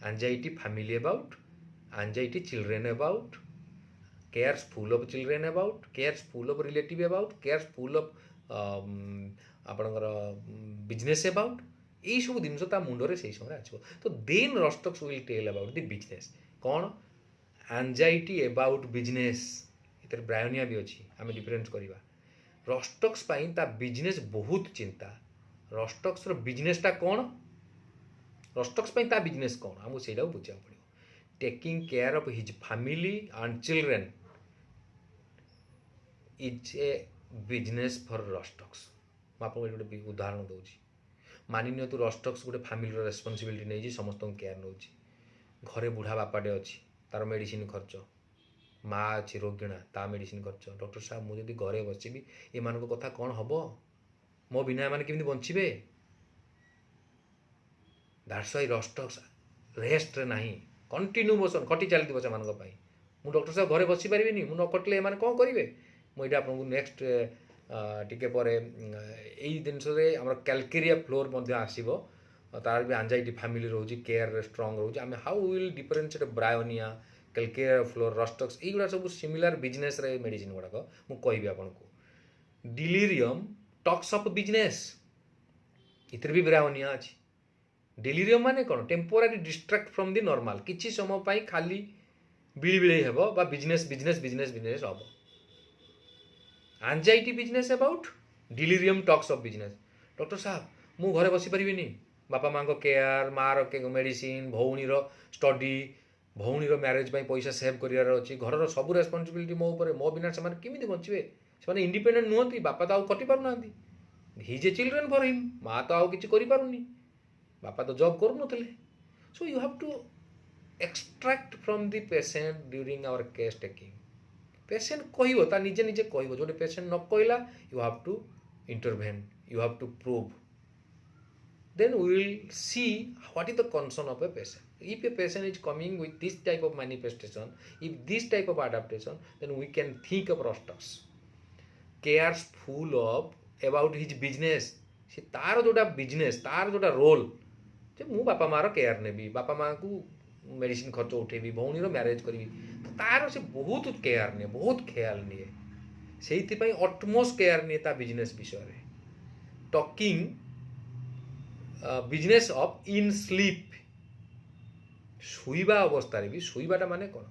anxiety family about anxiety children about cares full of children about cares full of relative about cares full of आपणकर बिजनेस अबाउट यही सब जिन मुंडे से समय आसो तो then Rhus tox will tell about the business कौन एंजाइटी अबाउट बिजनेस इधर ब्रायोनिया भी अच्छी आम डिफरेन्स करवा रस्टक्स ता बिजनेस बहुत चिंता रस्टक्स बिजनेसटा कौन रस्टक्स ता बिजनेस कौन आमको से बुझा पड़ो taking care of his family and children is a business for Rhus tox आपको गोटे उदाहरण दूसरी मानि नियतु रस्टक्स गोटे फैमिली रेस्पॉन्सिबिलिटी नहीं समस्त केयर नौ घरे बुढ़ा बापाटे अच्छी तार मेडिसिन खर्च माँ अच्छी रोगिणा ता मेडिसिन खर्च डॉक्टर साहब मुझे घरे बसबी एम कथा कौन हम मो बिना एम केमी बचे दैट्स व्हाई रस्टक्स रेस्ट रे नहीं कंटिन्यू मोशन खटी चलती से मु डॉक्टर साहब घरे बसी पारि मुझे न कटिले एम कौन करेंगे मुझे आपको नेक्स्ट टिके पर यही जिनस आम कैलकेरिया फ्लोर आसो तार भी एंजाइटी फैमिली रोज केयर स्ट्रंग रोज आम how will differentiate bryonia Calcarea floor Rhus tox युवा सब सिमिलर बिजनेस रे मेडिसिन गुड़ाक मुझे आपको डिलीरियम टॉक्स ऑफ बिजनेस इतर भी ब्रायोनिया अच्छी डिलीरियम माने कौन temporary distract from the normal किसी समय पाई खाली बिलिबिली हेबो बा बिजनेस बिजनेस बिजनेस बिजनेस हम anxiety business about delirium talks of business doctor साहब मु घरे बसी पारिबिनी बापा माँ को केयर मार मेडिसिन भौणीर स्टडी भौणीर मैरेज पैसा सेव करार अच्छी घर सब रेस्पॉन्सिबिलिटी मो ऊपर मो बिना से केमी बचे से इंडिपेंडेंट नुहति बापा तो आउ कटि पारना his a children for him माँ तो आउ किछि करि पारुनी बापा तो जॉब करू नथिले so you have to extract from the patient during our case taking patient कहबो ता निजे निजे कहबो जोटे पेशेंट न कहला you have to intervene you have to prove then we will see what is the concern of a patient. If a patient is coming with this type of manifestation, if this type of adaptation, then we can think of Rostocks. Cares full of about his business. से तार जोटा business तार जोटा role जे मु बापा मार care नेबी बापा माँ को मेडिसिन खर्च उठेबी भौणी मैरेज करी तो तार से बहुत केयर निए बहुत ख्याल निए से अटमोस्ट केयर निए ता बिजनेस विषय रे talking business of in sleep शुइबा अवस्था भी शुइबाटा माने कौन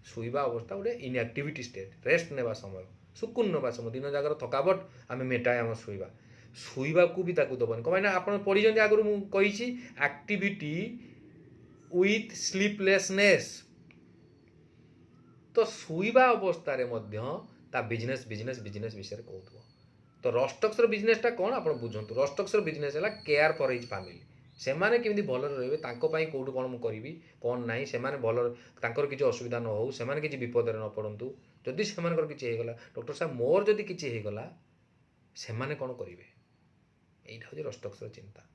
शुइबा अवस्था गोटे इनएक्टिविटी स्टेट रेस्ट नेबा समय सुकुन नेबा समय दिन जाकर थकावट आम मेटाए आम शुइबा शुइबा को भी ताकू दबनी कहीं आप पढ़ी आगु मुझे एक्टिविटी विथ स्लीपलेसनेस तो शुइबा अवस्था ता बिजनेस बिजनेस बिजनेस विषय कहूँ तो रस्टक्स बिजनेसटा कौन आप बुझुँ रस्टक्स बिजनेस है केयर फॉर हिज फैमिली से माने केमिति भल रहिबे तांको पई कोउठु कोन मु करिवि कोन नाही से माने भल तांकर किछि असुविधा न हो से माने किछि विपद रे न पड़ंतु जदि से मानकर किछि हे गला डॉक्टर साहब मोर जदि किछि हे गला से माने कोन करिवे एइठा हो रस्टक्स चिंता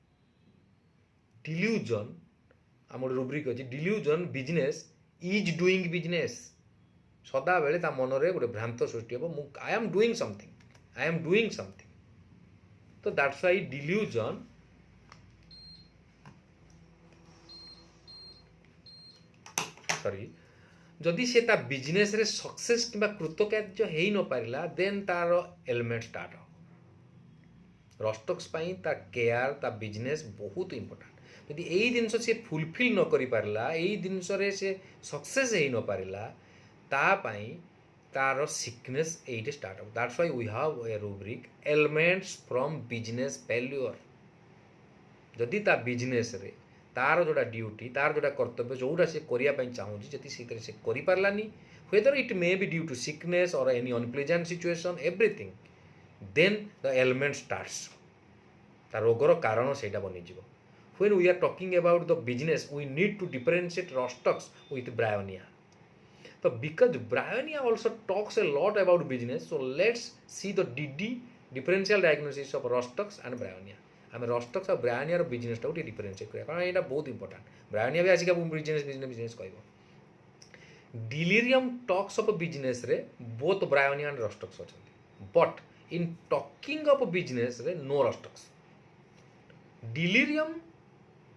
डिल्यूजन आमर रुब्रिक अछि delusion business is doing business सदा बेले ता मन रे गोटे भ्रांत सृष्टि हो मु आई एम डूइंग समथिंग तो दैट्स व्हाई डिल्यूजन सॉरी जदि से ता बिजनेस रे सक्सेस किंबा कृतकार्य हेई न पारिला देन तार एलिमेंट स्टार्ट हो रस्टक्स पई ता केयर ता बिजनेस बहुत इंपोर्टेंट जदि एई जिंस से फुलफिल न करि पारिला एई जिंस रे से सक्सेस हेई न पारिला ता पई तार सिकनेस एइटे स्टार्ट हो that's why we have a rubric ailments from business failure जदि ता बिजनेस रे तार जोड़ा ड्यूटी तार जोड़ा कर्तव्य जोड़ा से करने चाहूँगी जदि से करि पारलानी whether it may be due to sickness or any unpleasant situation everything then the element starts ता रोगर कारण सेटा बनी जीवो when we are talking about the business we need to differentiate rostocks with bryonia so because bryonia also talks a lot about business so let's see the DD differential diagnosis of rostocks and bryonia आम Rhus tox और bryonia बिजनेसटा गोटे differentiate करा कारण यहाँ बहुत important Bryonia भी आसिक business business business कह डिलीरियम टॉक्स ऑफ बिजनेस रे बोथ ब्रायोनिया एंड रस्टक्स अच्छा but in talking of business रे no rhus tox delirium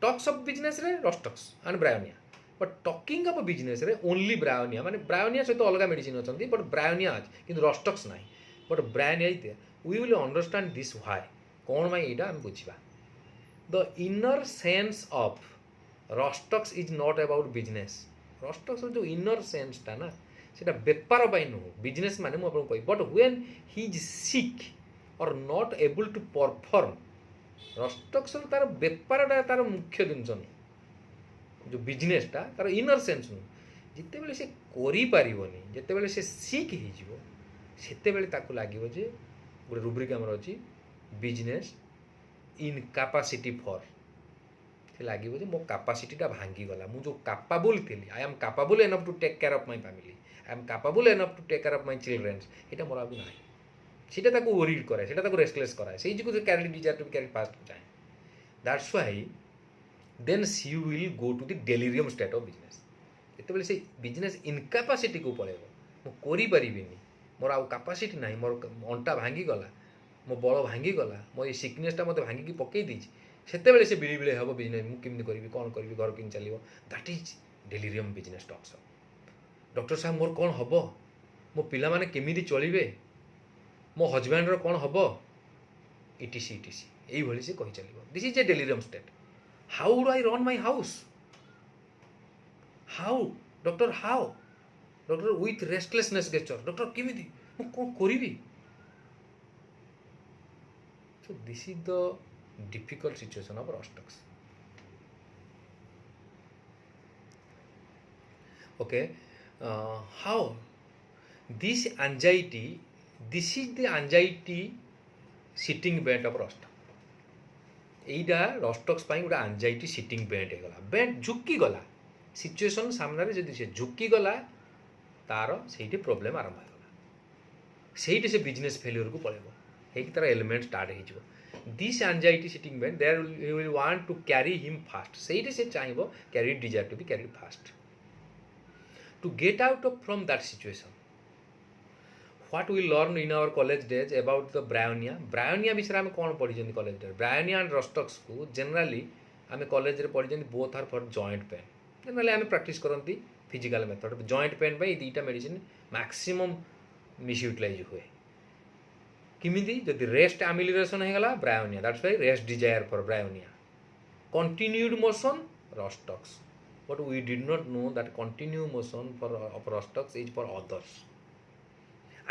talks of business रे rhus tox and Bryonia but talking of business रे only Bryonia माने Bryonia सहित अलग medicine अच्छा बट ब्रायोनिया अच्छे कि रस्टक्स ना but Bryonia we will understand this why कौन मैं यहाँ आम बुझा the inner sense of rhus tox is not about business rhus tox जो इनर सेंसटा ना सेटा बेपार नुह बिजनेस माने मुझे कह but when he is sick और not able to perform rhus tox तार बेपारटा तार मुख्य जिनस नुह जो बिजनेसटा तार इनर सेंस नुह जिते बेले से करि पारिबोनी जिते बेले से सिक हो सेते बेले ताकू लागिवो जे गोटे रुब्रिक हमर अछि बिजनेस इनकापासिटी फॉर से लगे मो कैपेसिटीटा भांगीगला मुझे कैपेबल थी I am capable enough to take care of my family I am capable enough to take care of my childrens ये मोर आगे ना सीटा ओरिड कराए सीटा रेस्टलेस कराए से carry desire to carry fast चाहे दैट्स व्हाई देन सी will go to the delirium state of business जिते से बिजनेस इनकापासिटी को पलैब मुझे मोर आउ कैपेसिटी ना मोर अंटा भांगीगला मो बल भांगीगला मो ये सिकनेसटा मत भांगिकी पकई देछि सेते से बिली बिले हम बिजनेस मुझे करी कौन करी घर कि चलो that is delirium business talks doctor साहब मोर कौन हम मो पिला माने केमिति चलिबे मो हजबैंड कौन हम इटीसी यही से कही चलो this is A delirium state how do I run my house how doctor with restlessness gesture doctor केमिति मो कौन करी So this is the difficult situation of rostocks. Okay, how this is the anxiety sitting bent of rostock. एइटा rhus tox पाई गोटे anxiety sitting bent हो गला bent झुकी गला सिचुएशन सामने जदि से झुकी गला तार सेठी प्रॉब्लम आरंभ हो सेठी से बिजनेस फेल्योर को पळेबो एक तरह एलिमेंट स्टार्ट हो this anxiety sitting bent there you will want to carry him fast सेठी से चाहिबो carry desire to be carry fast to get out of from that situation what we learn in our college days about the Bryonia विषय में कौन पढ़ी college days Bryonia and rhus tox को generally आम college रे पढ़ी both are for joint pain generally आम practice करती फिजिकल मेथड जॉइंट पेन दुईटा मेडिसिन मैक्सिमम मिसयूटिलाइज हुए किमिति जदि रेस्ट एमिलिरेशन हो गला bryonia, that's why rest desire for bryonia. Continued motion Rostox, but we did not know that continued motion for of Rostox is for others.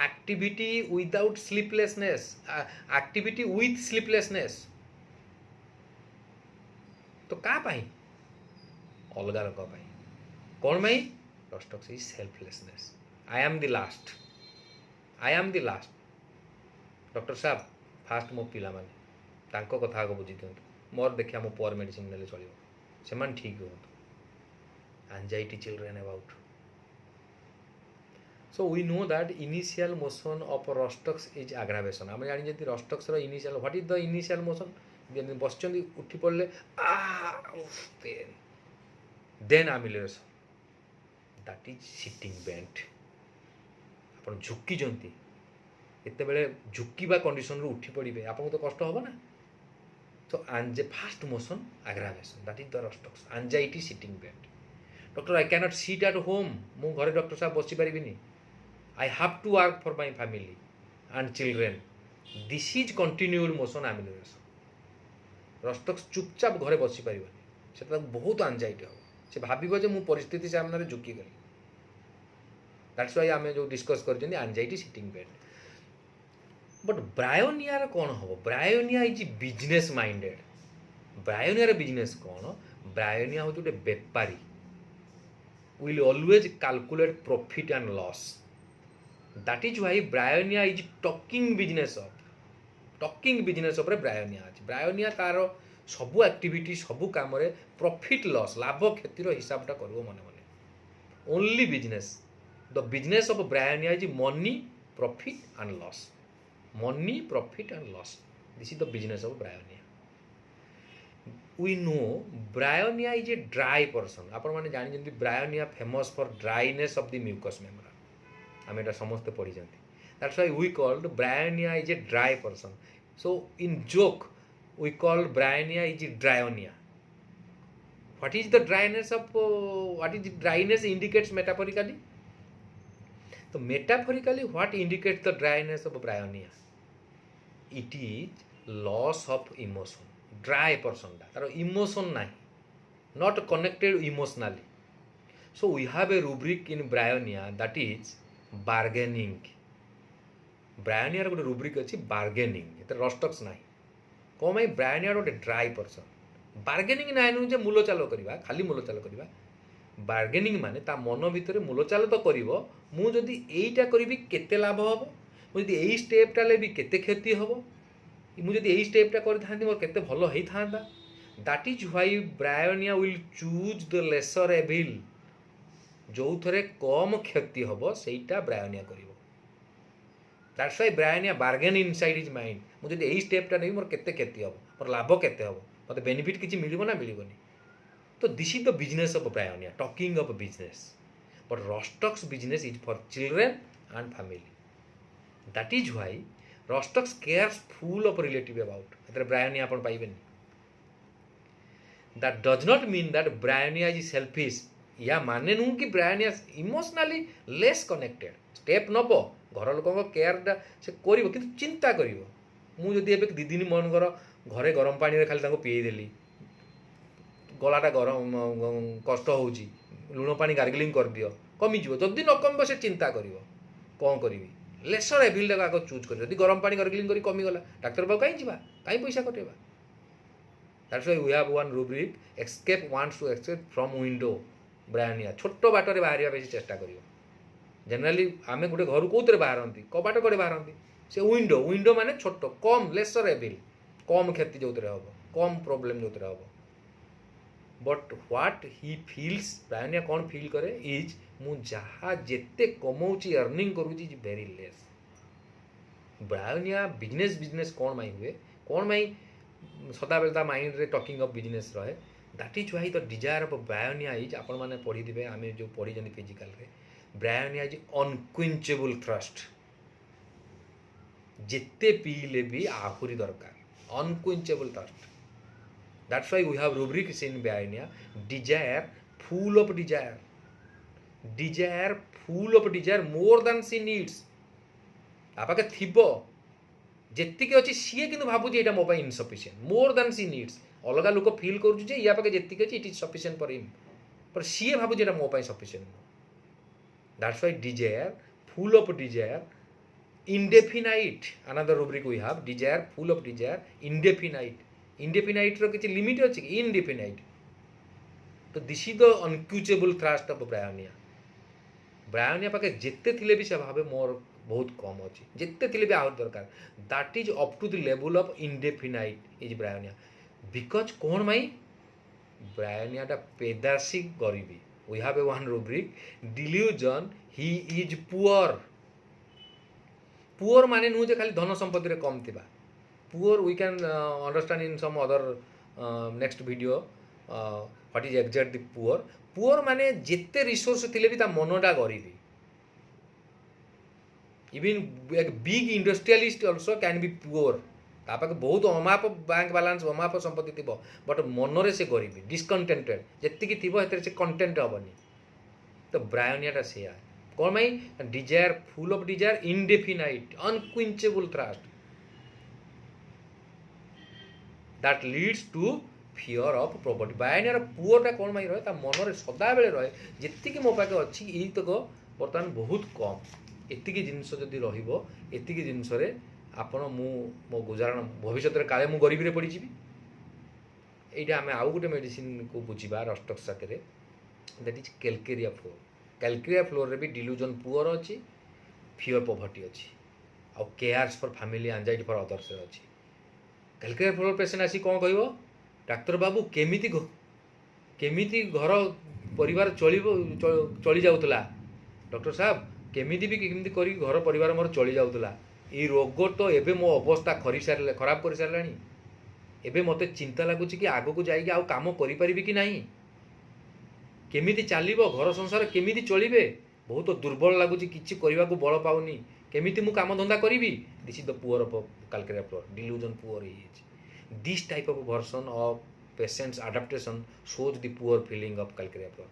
Activity without sleeplessness, activity with sleeplessness. तो का पाई अलगा लोक पाई कौन पाई Rostox is selflessness. I am the last, I am the last. Doctor साहब fast मो पिला माने तांको कथा को बुझी दियंतु मोर देखिया मो पर मेडिसिन नेले चलियो सेमान ठीक हो. Anxiety children about. So we know that initial motion of Rostox is aggravation. आम जानी जति Rostox रो initial what is the initial motion जति बसचंदी उठी पड़ले pain then amelioration that is sitting bent. आपण झुकी जंती एते बेले झुकीबा कंडीशन रो उठी पड़िबे आपन तो कष्ट होबो ना. तो एंजे fast motion aggravation that is the Rostox anxiety sitting bent. Doctor I cannot sit at home मु घरे डॉक्टर साहब बसी परिबिनी. I have to work for my family and children. This is continued motion amelioration. Rostox चुपचाप घरे बसी परिबनी से बहुत एंजाइटी हो से भाबिबो जे मु परिस्थिति सामने रे झुकी गली. दैट्स व्हाई आमे जो डिस्कस करजनी anxiety sitting bent. But Bryonia कौन हम Bryonia is business minded. Bryonia business कौन ब्रायोनिया हूँ गोटे बेपारी will always calculate profit and loss. That is why Bryonia is talking business of Bryonia अछि. ब्रायोनिया तार सबू एक्टिविटी सबू काम रे प्रॉफिट लॉस लाभ क्षतिर हिसाबटा करबो मने मने. Only business the business of bryonia is money profit and loss. Money, profit and loss. This is the business of Bryonia. We know Bryonia is a dry person. आपण माने जानि जंती Bryonia famous for dryness of the mucous membrane. हम एटा समस्त पढ़ी जंती. That's why we called Bryonia is a dry person. So in joke we call Bryonia is Dryonia. What is the dryness of what is the dryness indicates metaphorically? So metaphorically what indicates the dryness of Bryonia? It is loss of emotion. Dry person तार emotion नहीं not connected emotionally. So we have a rubric in Bryonia that is bargaining. Bryonia गोटे rubric अच्छी bargaining. ये Rostox नहीं कौन भाई Bryonia गोटे dry person. Bargaining नहीं नु जे मूलो चालो करिबा खाली मूलो चालो करिबा. Bargaining माने ता मन भितर मूलो चालो तो करिवो मु जदि एईटा करिबी केते लाभ हबो मुझे यही स्टेपटा लेबी केते क्षति हम मुझे यही स्टेपटा कर मोर केते भल होई थांदा. That is why Bryonia will choose the lesser evil. जो थरे कम क्षति हम सेटा ब्रायोनिया करिवो. That's why Bryonia bargain inside his mind. मुझे यही स्टेपटा नेबी मोर केते क्षति हम मोर लाभ केते हम मते बेनिफिट किछि मिलिबो ना मिलिबोनी. तो this is the business of bryonia talking of business. But Rostox business is for children and family. That is why Rostox cares full of relative about. एतरे Bryonia आपण पाइबेनी. That does not mean that Bryonia is selfish. या माने नु कि Bryonia emotionally less connected. Step नबो घर लोकक केयरटा से करिवो किंतु चिंता करिवो. मु जदि एबे दी दिन मन कर घरे गरम पानी रे खाली ताको पिए देली गलाटा गरम कष्ट होउची लुण पानी गार्गलिंग कर दियो कमी जीवो. जदि न कमबो से चिंता करिवो कोन करिवि लेसर एविल टा को चूज कर. जदि गरम पानी गार्गलिंग करी कमी गला डाक्टर बाबू काई जीवा काई पैसा कटेबा. That's why we have one rubric escape wants to escape from window. Bryonia छोट बाटर बाहर बेसी चेष्टा करिवो. जनरली आमे गोटे घर कोतरे बाहरंती कबाट कोडे बाहरंती से विंडो माने छोट कम लेसर एविल कम क्षति जोतरे हबो कम प्रॉब्लम जोतरे हबो. But what he feels Bryonia कौन फील करे इज मु जहा जेते कमाउची अर्निंग करूची is very less. Bryonia business कौन माई हुए कौन माई सदा बेलता माइंड रे टॉकिंग ऑफ बिजनेस रहे. That is why the desire of Bryonia is आपण माने पढ़ी दिबे आमे जो पढ़ी जनी फिजिकल रे Bryonia इज अनक्विंचेबल थ्रस्ट. जेते पीले भी आहुरी दरकार अनक्विंचेबल thrust. That's why we have rubrics in Bryonia. Desire, full of desire. Desire, full of desire, more than she needs. आपके थिबो ଯେତିକି ଅଛି ସିଏ କିନ୍ତୁ ଭାବୁଛି ଏଇଟା ମୋ ପାଇଁ ଇନସଫିସିଏଣ୍ଟ ମୋର୍ ଦାନ୍ ସି ନିଡ୍ସ। ଅଲଗା ଲୋକ ଫିଲ୍ କରୁଛି ଯେ ୟା ପାଖେ ଯେତିକି ଅଛି it is sufficient for him, but ସିଏ ଭାବୁଛି ଏଇଟା ମୋ ପାଇଁ ସଫିସିଏଣ୍ଟ ନୁହଁ। That's why desire, full of desire, indefinite, another rubric we have, desire, full of desire, indefinite. Indefinite ର କିଛି ଲିମିଟ୍ ଅଛି କି? Indefinite. ତ ଦିସ୍ ଇଜ୍ ଦ ଅନକ୍ୟୁଚେବୁଲ୍ ଥ୍ରାଷ୍ଟ ଅଫ୍ ବ୍ରାୟନିଆ। ବ୍ରାୟନିଆ ପାଖେ ଯେତେ ଥିଲେ ବି ସେ ଭାବେ ମୋର ବହୁତ କମ୍ ଅଛି, ଯେତେ ଥିଲେ ବି ଆହୁରି ଦରକାର। That is up to the ଲେବୁଲ୍ of indefinite is Bryonia. Because କ'ଣ ପାଇଁ? ବ୍ରାୟନିଆଟା ପେଦାସି ଗରିବୀ। We have a one rubric, delusion, he is poor. Poor माने नुह जे खाली धन संपत्ति रे कम थिबा। Poor we can understand in some other next video what is exact the poor. Poor माने जिते रिसोर्स थिले भी ता मनोटा गरीबी। इवन एक big industrialist also can be poor. ता पाके बहुत अमाप बैंक बैलेंस अमाप संपत्ति थिबो, बट मनरे से गरीबी, डिसकंटेंटेड। जत्ति थिबो हेतरे से कंटेंट हबनी। तो ब्रायनियाटा सेया कौन भाई? Desire, full of desire, indefinite, unquenchable thirst that leads to fear of property. बायनियर पुअरटा कौन भाई रहे? ता मन रे सदा बेले रहे जेतिकी मो पाके अछि एई तक बर्तमान बहुत कम। एतिकी जिंस जदि रहिबो, एतिकी जिंस रे आपण मो गुजारण भविष्य रे काले मु गरीबी रे पड़ी जीवी। एइटा हमें आउ गुटे मेडिसिन को बुझिबा रस्टक साकरे, that is Calcarea fluor. Calcarea fluor रे भी डिल्यूजन पुअर अच्छी, फियर पॉवर्टी अच्छी, आउ cares for family, anxiety for others अच्छी। कैलकेरिया फ्लोर पेशेंट आसी कौन कहबो? डाक्तर बाबू केमिति घर परिवार चली जाउतला, डॉक्टर साहब केमिति भी केमिति करी घर परिवार मोर चली जाउतला। ई रोग तो एबे मो अवस्था खराब कर सारलानी। एबे मते चिंता लागुची कि आगो को जाइके आउ काम करि परिबि कि नाही, केमिति चलिबो घर संसार, केमिति चलिबे। बहुत दुर्बल लगुच, किसी करने को बल पाऊनी, केमिति मु काम धंदा करी। This is the poor of Calcarea fluor, delusion poor is this type of version of patients adaptation shows the poor feeling of calcaria floor.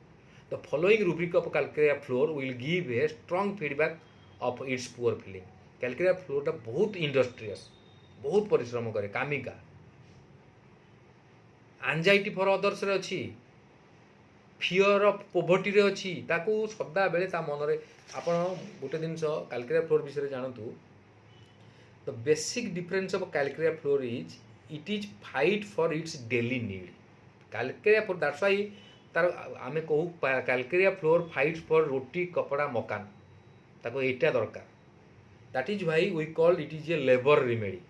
The following rubric of calcaria floor will give a strong feedback of its poor feeling. calcaria floor टा बहुत industrious, बहुत परिश्रम करे, Kamika, anxiety for others रे अछि, fear of poverty रे अछि, ताकू सदा बेले ता मन रे। आपण गोटे जिनस कैलकेरिया फ्लोर विषय जानतु। The basic difference of Calcarea fluor is it is fight for its daily need. Calcarea fluor that's why तार आमे कहू कैलकेरिया फ्लोर फाइट्स फॉर रोटी, कपड़ा, मकान, ताको एटा दरकार। That is why we call it is a labour remedy.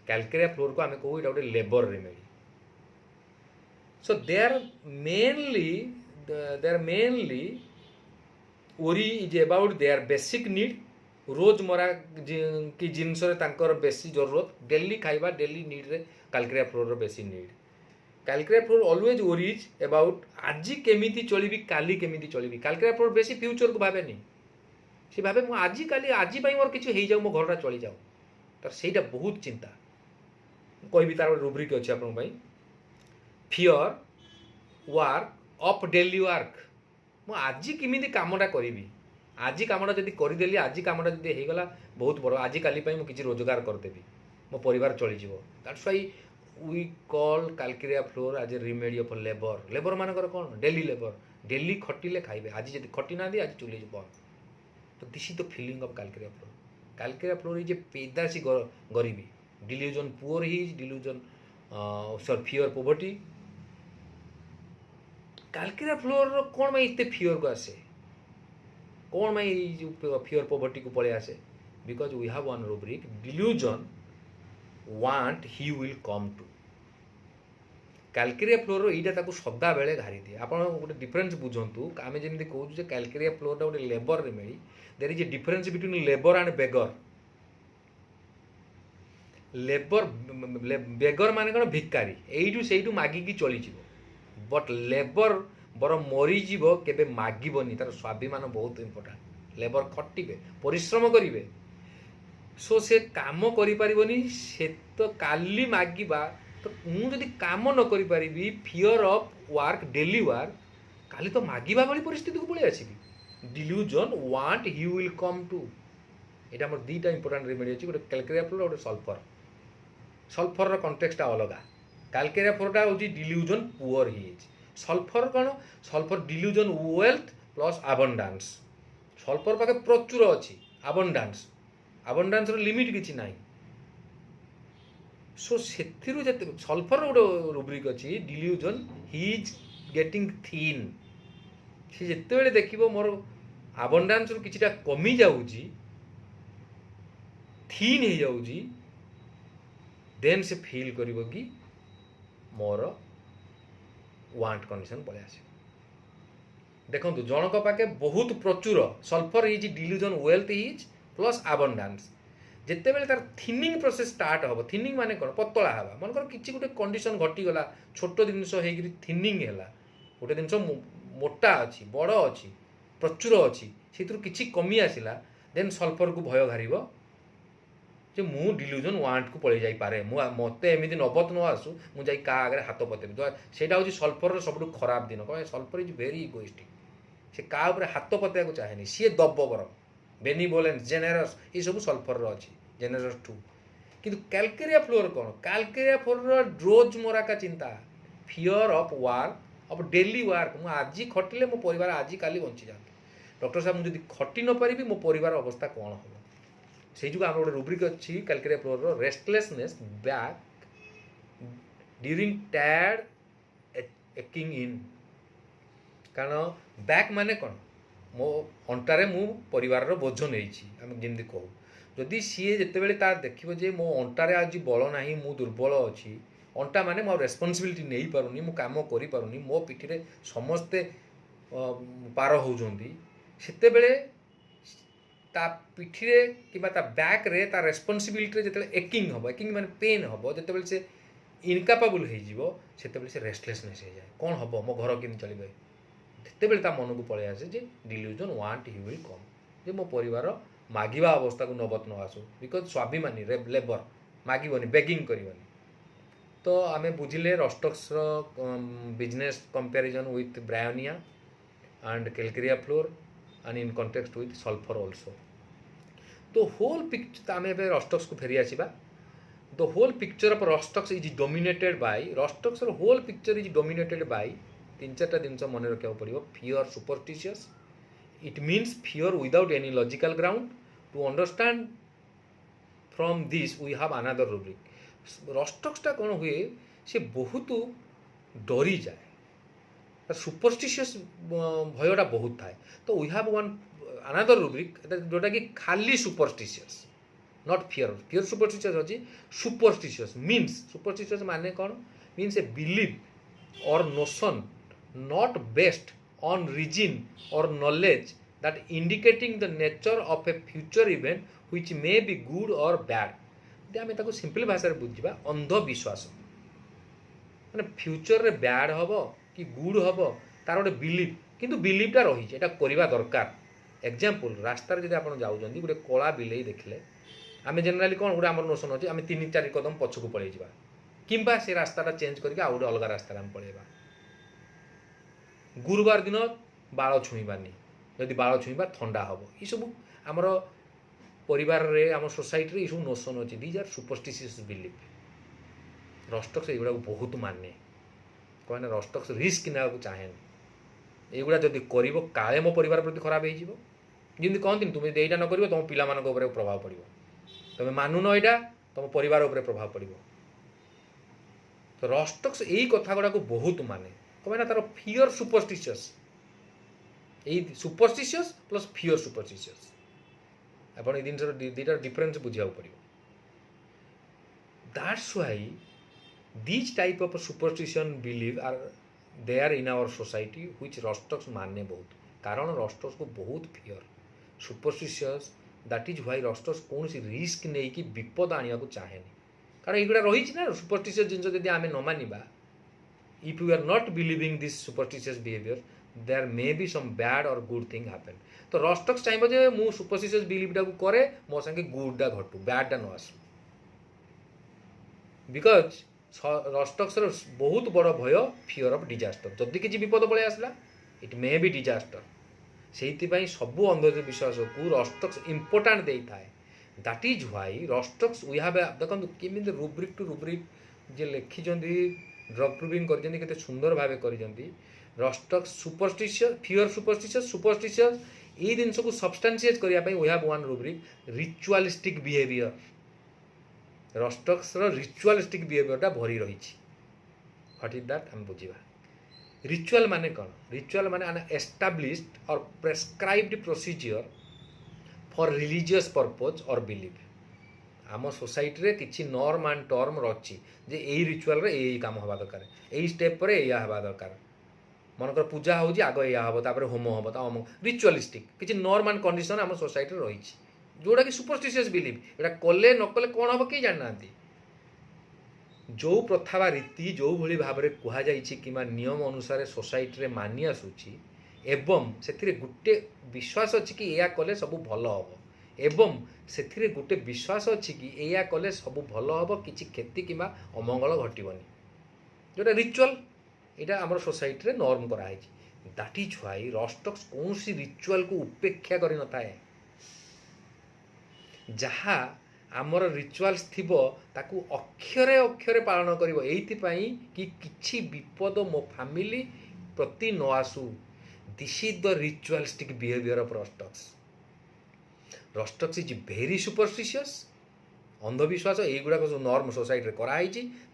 Calcarea fluor को आमे कहू एटा गोटे labour remedy. So they are mainly worry is about their basic need, रोजमर्रा की जिनस बेसी जरूरत, डेली खाइबा, डेली नीड रे कैलकेरिया फ्लोर बेसी need. Calcarea floor always worries about आज केमिति चलिबी, काली केमिति चलिबी। कैलकेरिया फ्लोर बेसी फ्यूचर को भाबे नहीं, से भाबे मु आज काली आज पई मोर किछु हेई जाऊ, मो घरटा चली जाऊ। तर सेटा बहुत चिंता। कहबी तार रुब्रिक अछि आपन पई, fear work of daily work. मु आज किमिति कामटा करिबी, आज कामटा जदि करदेली, आज कामटा जदि हो गला बहुत बड़, आज काली पई मु किछि रोजगार करदेबी, मो परिवार चली जीवो। That's why we call Calcarea fluor as a remedy of labour. Labour मानकर कोन? डेली लेबर, डेली खटिले खाइबे, आज जदि खटी ना दी आज चली जीवो। तो this is the feeling of Calcarea fluor. Calcarea fluor is a पेदासी गरीबी, delusion poor he is delusion sorry fear poverty. Calcarea fluor कौन में इतने फियर को आसे, कौन में जो फियर पॉवर्टी को पड़े आसे? Because we have one rubric, delusion want he will come to. Calcarea fluor एटा ताको सदा बेले घारी दिए। आपण गोटे डिफरेंस बुझंतु, आमे जेमि कहू जे कैलकेरिया फ्लोर टा गोटे labour remedy. There is a difference between labour and beggar. Labour beggar माने कोन? भिकारी, एइटू सेइटू मागिकी चली जीवो। बट लेबर बर मरीज केबे मागिबनी, तार स्वाभिमान बहुत इंपोर्टेंट। लेबर खटिबे, परिश्रम करिवे, सो से काम करि परिबनी, से तो काली मागिबा। तो मु जदि काम न करि परिबी, fear of work, daily work, काली तो मागिबा वाली परिस्थिति को पळे आसीबी। Delusion want he will come to. यहाँ आम दुईटा इंपोर्टाट रेमेडी अच्छी गोटे कैलकेरिया फ्लोर गोटे सल्फर सल्फर कंटेक्सटा अलग कैलकेरिया फ्लोरटा हूँ डिल्यूजन पुअर ही सल्फर कौन sulphur delusion wealth plus abundance sulphur पाखे प्रचुर अच्छी आबंडान्स आबंडान्स लिमिट किसी ना सो से सल्फर गोटे रुब्रिक अच्छी delusion he is getting thin सी जिते देखो मोर आबंडान्स किछिटा कमी जाऊँगी थिन हो जाऊँगी देन से फील करिवो कि मोर वांट कंडीशन पड़े आस देखो जनक पाखे बहुत प्रचुर sulphur is delusion wealth is plus abundance जिते बेले तार थिनिंग प्रोसेस स्टार्ट हम थिनिंग माने कौन पतला हवा मनकर किसी गोटे कंडीशन घटीगला छोट जिनस हो थिनिंग है गोटे जिनस मोटा अच्छी बड़ अच्छी प्रचुर अच्छी से किसी कमी आसला देन सल्फर को भय घार जे मु डिल्यूजन वांट को पड़े जापे मत एमती नबत न आसू मुझे क्या आगे हाथ पतेबी से सल्फर सब खराब दिन कह सल्फर इज भेरी इगोइस्टिक से क्या हाथ पतेबा चाहे सी दब बर बेनिवोलेंस जेनेरस ये सब सल्फर अच्छी जेनेरस 2 किंतु कैलकेरिया फ्लोर कौन कैलकेरिया फ्लोर ड्रोज मोरा का चिंता fear of work of daily work मुझे आज खटिले मो परिवार आज काली बंची जाते डॉक्टर साहब मुझे खटी न पारि मो परिवार अवस्था कौन हम से जो आम गोटे रुब्रिक अच्छी Calcarea fluor restlessness back during tired aching in कारण बैक माने कौन मो अंटारे मु परिवार बोझ नहीं आम जमी कहूँ जदि सी जिते तार देखो जे मो अंटारे आज बल ना मु दुर्बल अच्छी अंटा माने मो रेस्पॉन्सिबिलिटी नहीं पारुनी मु काम करि पारुनी मो पिठी समस्ते पार होउजंती सेते बेले ता पिठी रे किबा ता बैक रे ता रेस्पॉन्सिबिलिटी जेते एकिंग हम एकिंग माने पेन हम जेते बेले से इनकापेबल हो जीवो सेते बेले से रेस्टलेसनेस हो जाए कौन हम मो घर केम चलिबे सेते बेले ता मन को पळे आसे जे delusion want he will come जे मो परिवार मागिबा अवस्था को नबत न आसो बिकज स्वाभिमानी लेबर मागिबनी बेगिंग करिवनी तो आमे बुझिले rhus tox business comparison with Bryonia and Calcarea fluor and in context with sulphur also तो होल पिक्चर आमे रस्टक्स को फेरी आसीबा the whole picture of rhus tox is dominated by rhus tox whole picture is dominated by 3-4 genius मन रखा पड़ो fear superstitious it means fear without any logical ground to understand from this we have another rubric रस्टक्सटा कौन हुए से बहुत डरी जाए सुपरस्टिशियस भयटा बहुत थाए तो we have one another rubric जोटा कि खाली superstitious not fear fear superstitious अच्छी सुपरस्टिशियस मीन्स सुपरस्टिशियस माने कौन means a believe or notion not based on reason or knowledge that indicating the nature of a future event which may be good or bad जे आम ताको simple भाषा बुझा अंधविश्वास माने future रे बैड हम कि गुड हम तार गोटे बिलीव किंतु बिलीवटा रही है करवा दरकार एग्जांपल रास्तार जब आप जाऊँ गोटे कला बिले देखले आम जेनेराली कौन गोटे आम नोशन अच्छे आम 3-4 कदम पछक पड़े जा कि से रास्ता चेंज करके आउ गोटे अलग रास्ता आम पड़ेगा गुरुवार दिन बाल छुईबानी जदि बाल छुईबा ठंडा हम ये सब आमर परिवार रे आम सोसाइटी ये सब नोशन अच्छे these are superstitious believe Rhus tox युवा बहुत माने कहना रस्टक्स रिस्क ना चाहे युवा जदि कर काले मो परिवार प्रति खराब होमती कहती तुम यहीटा न कर तुम पिला प्रभाव पड़ो तुम मानुन यहाँ तुम परिवार प्रभाव पड़ो तो रस्टक्स यही कथा गुड़ा बहुत माने कहना तार फियर सुपरस्टिशियस यही सुपरस्टिशियस प्लस फियर सुपरस्टिशियस आपड़ जिन दुईटार डिफरेन्स बुझा पड़ो that's why this type of superstition believe are they are in our society which Rhus tox माने बहुत कारण रस्टक्स को बहुत fear superstitious that is why Rhus tox कौन सी रिस्क नहीं कि विपद आने को चाहे कारण युवा रही ना सुपरस्टिशियस जिन जब आम न मानिबा if you are not believing this superstitious behavior there may be some bad or good thing happen तो रस्टक्स चाहिए जे मु सुपरस्टिशियस बिलीव टाक करे मो संगे गुडा घटू बैडटा न आसू बिकज रस्टक्स बहुत बड़ भय फियर ऑफ डिजास्टर जदि किसी विपद पड़े आसला इट मे बी डिजास्टर से सबू अंधविश्वास को रस्टक्स इंपोर्टाट दे थाए that is why rhus tox we have देखो केमी रुब्रिक टू रुब्रिक जे लिखिं ड्रग प्रूविंग कर सुंदर भाव कर रस्टक्स सुपरस्टिशियस फियर सुपरस्टिशियस ये जिनस को सब्सटेंशिएट करने we have one rubric ritualistic behaviour rhus tox ritualistic बिहेवियरटा भरी रही व्हाट इज दैट आम बुझा रिचुअल माने कौन रिचुअल माने एन एस्टाब्लिश्ड और prescribed procedure for religious purpose और बिलीफ आम सोसाइटी रे किछि नॉर्म एंड टर्म रही जे यही रिचुअल रे यही काम हवा दरकार यही स्टेप पर या हवा दरकार मनकर पूजा होउछि आगो या हबो तापर होम हबो ता होम रिचुअलिस्टिक किछि नॉर्म एंड कंडीशन आम सोसाइटी रे रही जोड़ा कि सुपरस्टिशियस बिलीफ एटा कले न कले कोन हबो कि जान नांती जो प्रथा बा रीति जो भली भाव में कहुई कि नियम अनुसार सोसाइटी रे मानि आसूची एवं से गोटे विश्वास अच्छी कि या कले सब भल हम एवं से गोटे विश्वास अच्छी कि या कले सब भल हम किसी क्षति कि अमंगल घटबनी जोटा रिचुअल यहाँ आम सोसाइटी रे नॉर्म कराई दैट इज व्हाई रस्टक्स कौन सी रिचुअल को उपेक्षा कर न थाए जहाँ आमर रिचुअल्स थिबो ताकू अक्षरे अक्षरे पालन करिवो एइथिपाई कि किछि विपद मो फैमिली प्रति न आसू this is the ritualistic behaviour of rhus tox rhus tox is very superstitious अंधविश्वास युवा जो नॉर्म सोसाइटी कराई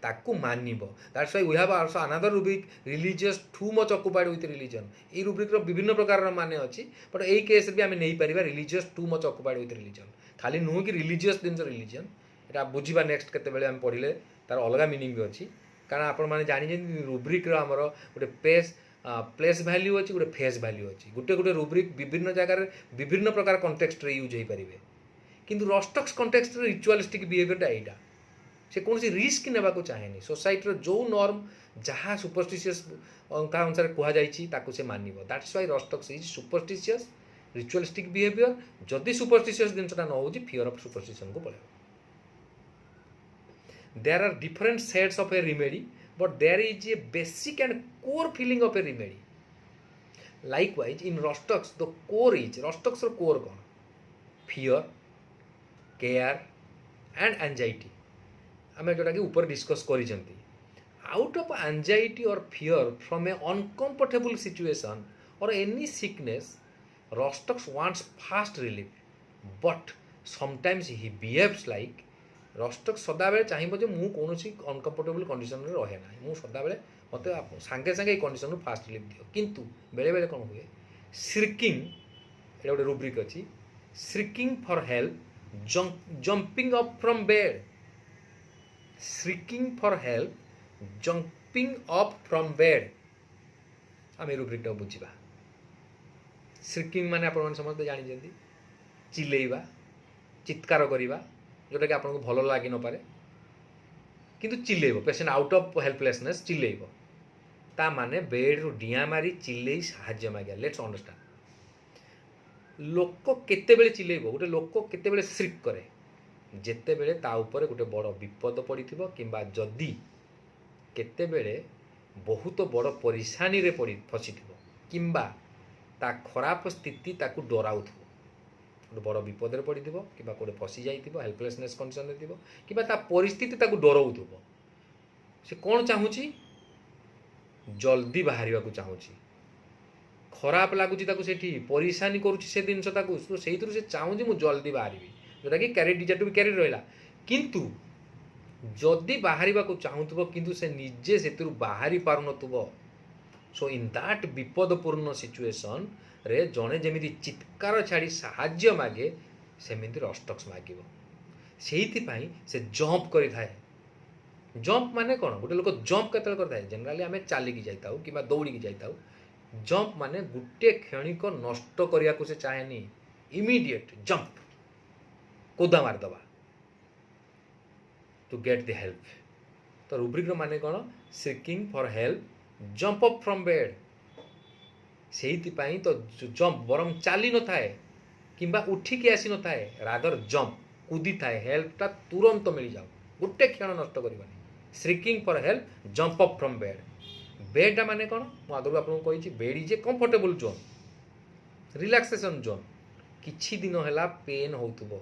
ताकू मानिबो that's why we have also another rubric religious too much occupied with religion ये रुब्रिक रो विभिन्न प्रकार माने अछि बट एई केस भी आमे नहीं परिबा religious too much occupied with religion खाली नुह कि रिलीजियस दिन रिलीजन यहाँ बुझा नेक्स्ट केते आम पढ़ले तार अलग मीनिंग भी अच्छी कारण आपण मैंने जानी रुब्रिक आमर गोटे प्लेस वैल्यू अच्छी गोटे फेस वैल्यू अच्छी गोटे गोटे रुब्रिक विभिन्न जगार विभिन्न प्रकार कंटेक्स्ट रे यूज हो पारे किंतु रस्टक्स कंटेक्स्ट रिचुअलिस्टिक बिहेवियरटा यहाँ से कौन सी रिस्क नेबा को चाहेनी सोसाइटी जो नॉर्म जहाँ सुपरस्टिशियस अनुसार कहुई से मानिब that's why Rhus tox is superstitious ritualistic behaviour जदि सुपरस्टिशियस जिनसा न हो फियर ऑफ सुपरस्टिशन को पड़े there are different sets of a remedy but there is a basic and core feeling of a remedy likewise in rhus tox the core is rhus tox core कौन fear care and anxiety आम जोटा कि ऊपर discuss कर out of anxiety और fear from a uncomfortable situation और any sickness rhus tox wants fast relief but sometimes he behaves like rhus tox सदाबे चाहिए जो मुझे कौन अनकंफर्टेबल कंडीशन में रहे ना मुझे सदाबे मत सांगे सांगे कंडीशन फास्ट रिलीफ दियो किंतु बेले बेले कौन हुए श्रिकिंग ये गोटे रुब्रिक अच्छी shrieking for help jumping up from bed shrieking for help jumping up from bed आम रुब्रिक बुझा श्रिकिंग माने आपण समझते जानी चिल्लेवा चित्कार करवा जोटा कि आपको भल लगी न पारे किंतु चिल्लेब पेसेंट आउट ऑफ हेल्पलेसनेस चिल्लेब ता माने बेड रु डिया मारी चिल्ले साहाय्य मागिया लेट्स अंडरस्टैंड लोक केते बेले चिल्लेब गोटे लोक केते बेले श्रिक करे जेते बेले ता ऊपर गोटे बड़ विपद पड़िथिबो किंबा जदी केते बेले बहुत बड़ परेशानी रे पड़ी फसिथिबो किंबा ता खराब स्थिति ताकू डराउथिबो गोटे बड़ विपद पड़ी कि गोटे फसी जाइथिबो हेल्पलेसनेस कंडीशन रे थिबो कि ता परिस्थिति ताकू डराउथिबो से कौन चाहूची जल्दी बाहर को चाहूची खराब लगुच सेठी परेशानी करुच्ची से जिनस तो से चाहूँ मुझे जल्दी बाहर जोटा कि carry desire to be carry रहा किंतु जदि बाहर को चाहूब किंतु से निजे से बाहरी पारुनथुब सो इन दैट विपदपूर्ण सिचुएशन रे जड़े जमी चित्कार छाड़ी साहाय्य मागे सेमिति रस्टक्स मागिब से जंप करें जंप माने कौन गोटे लोक जंप केतले करता जनराली आम चलिकी जाता कि दौड़ी जाता जंप माने गोटे क्षणिक नष्ट करने को से चाहेनी इमीडिएट जंप कोदा मारदबा टू गेट द हेल्प तो रुब्रिक माने कौन seeking for help jump up from bed से तो जंप बरम चली न थाए किंबा उठिकी आसी न थाए रादर जंप कूदी थाए हेल्पटा तुरंत मिल जाओ गोटे क्षण नष्ट करवानी shrieking for help jump up from bed बेडटा माने कौन मुझे आगु आपको कही bed is a comfortable zone relaxation zone किछि दिन है पेन होतुबो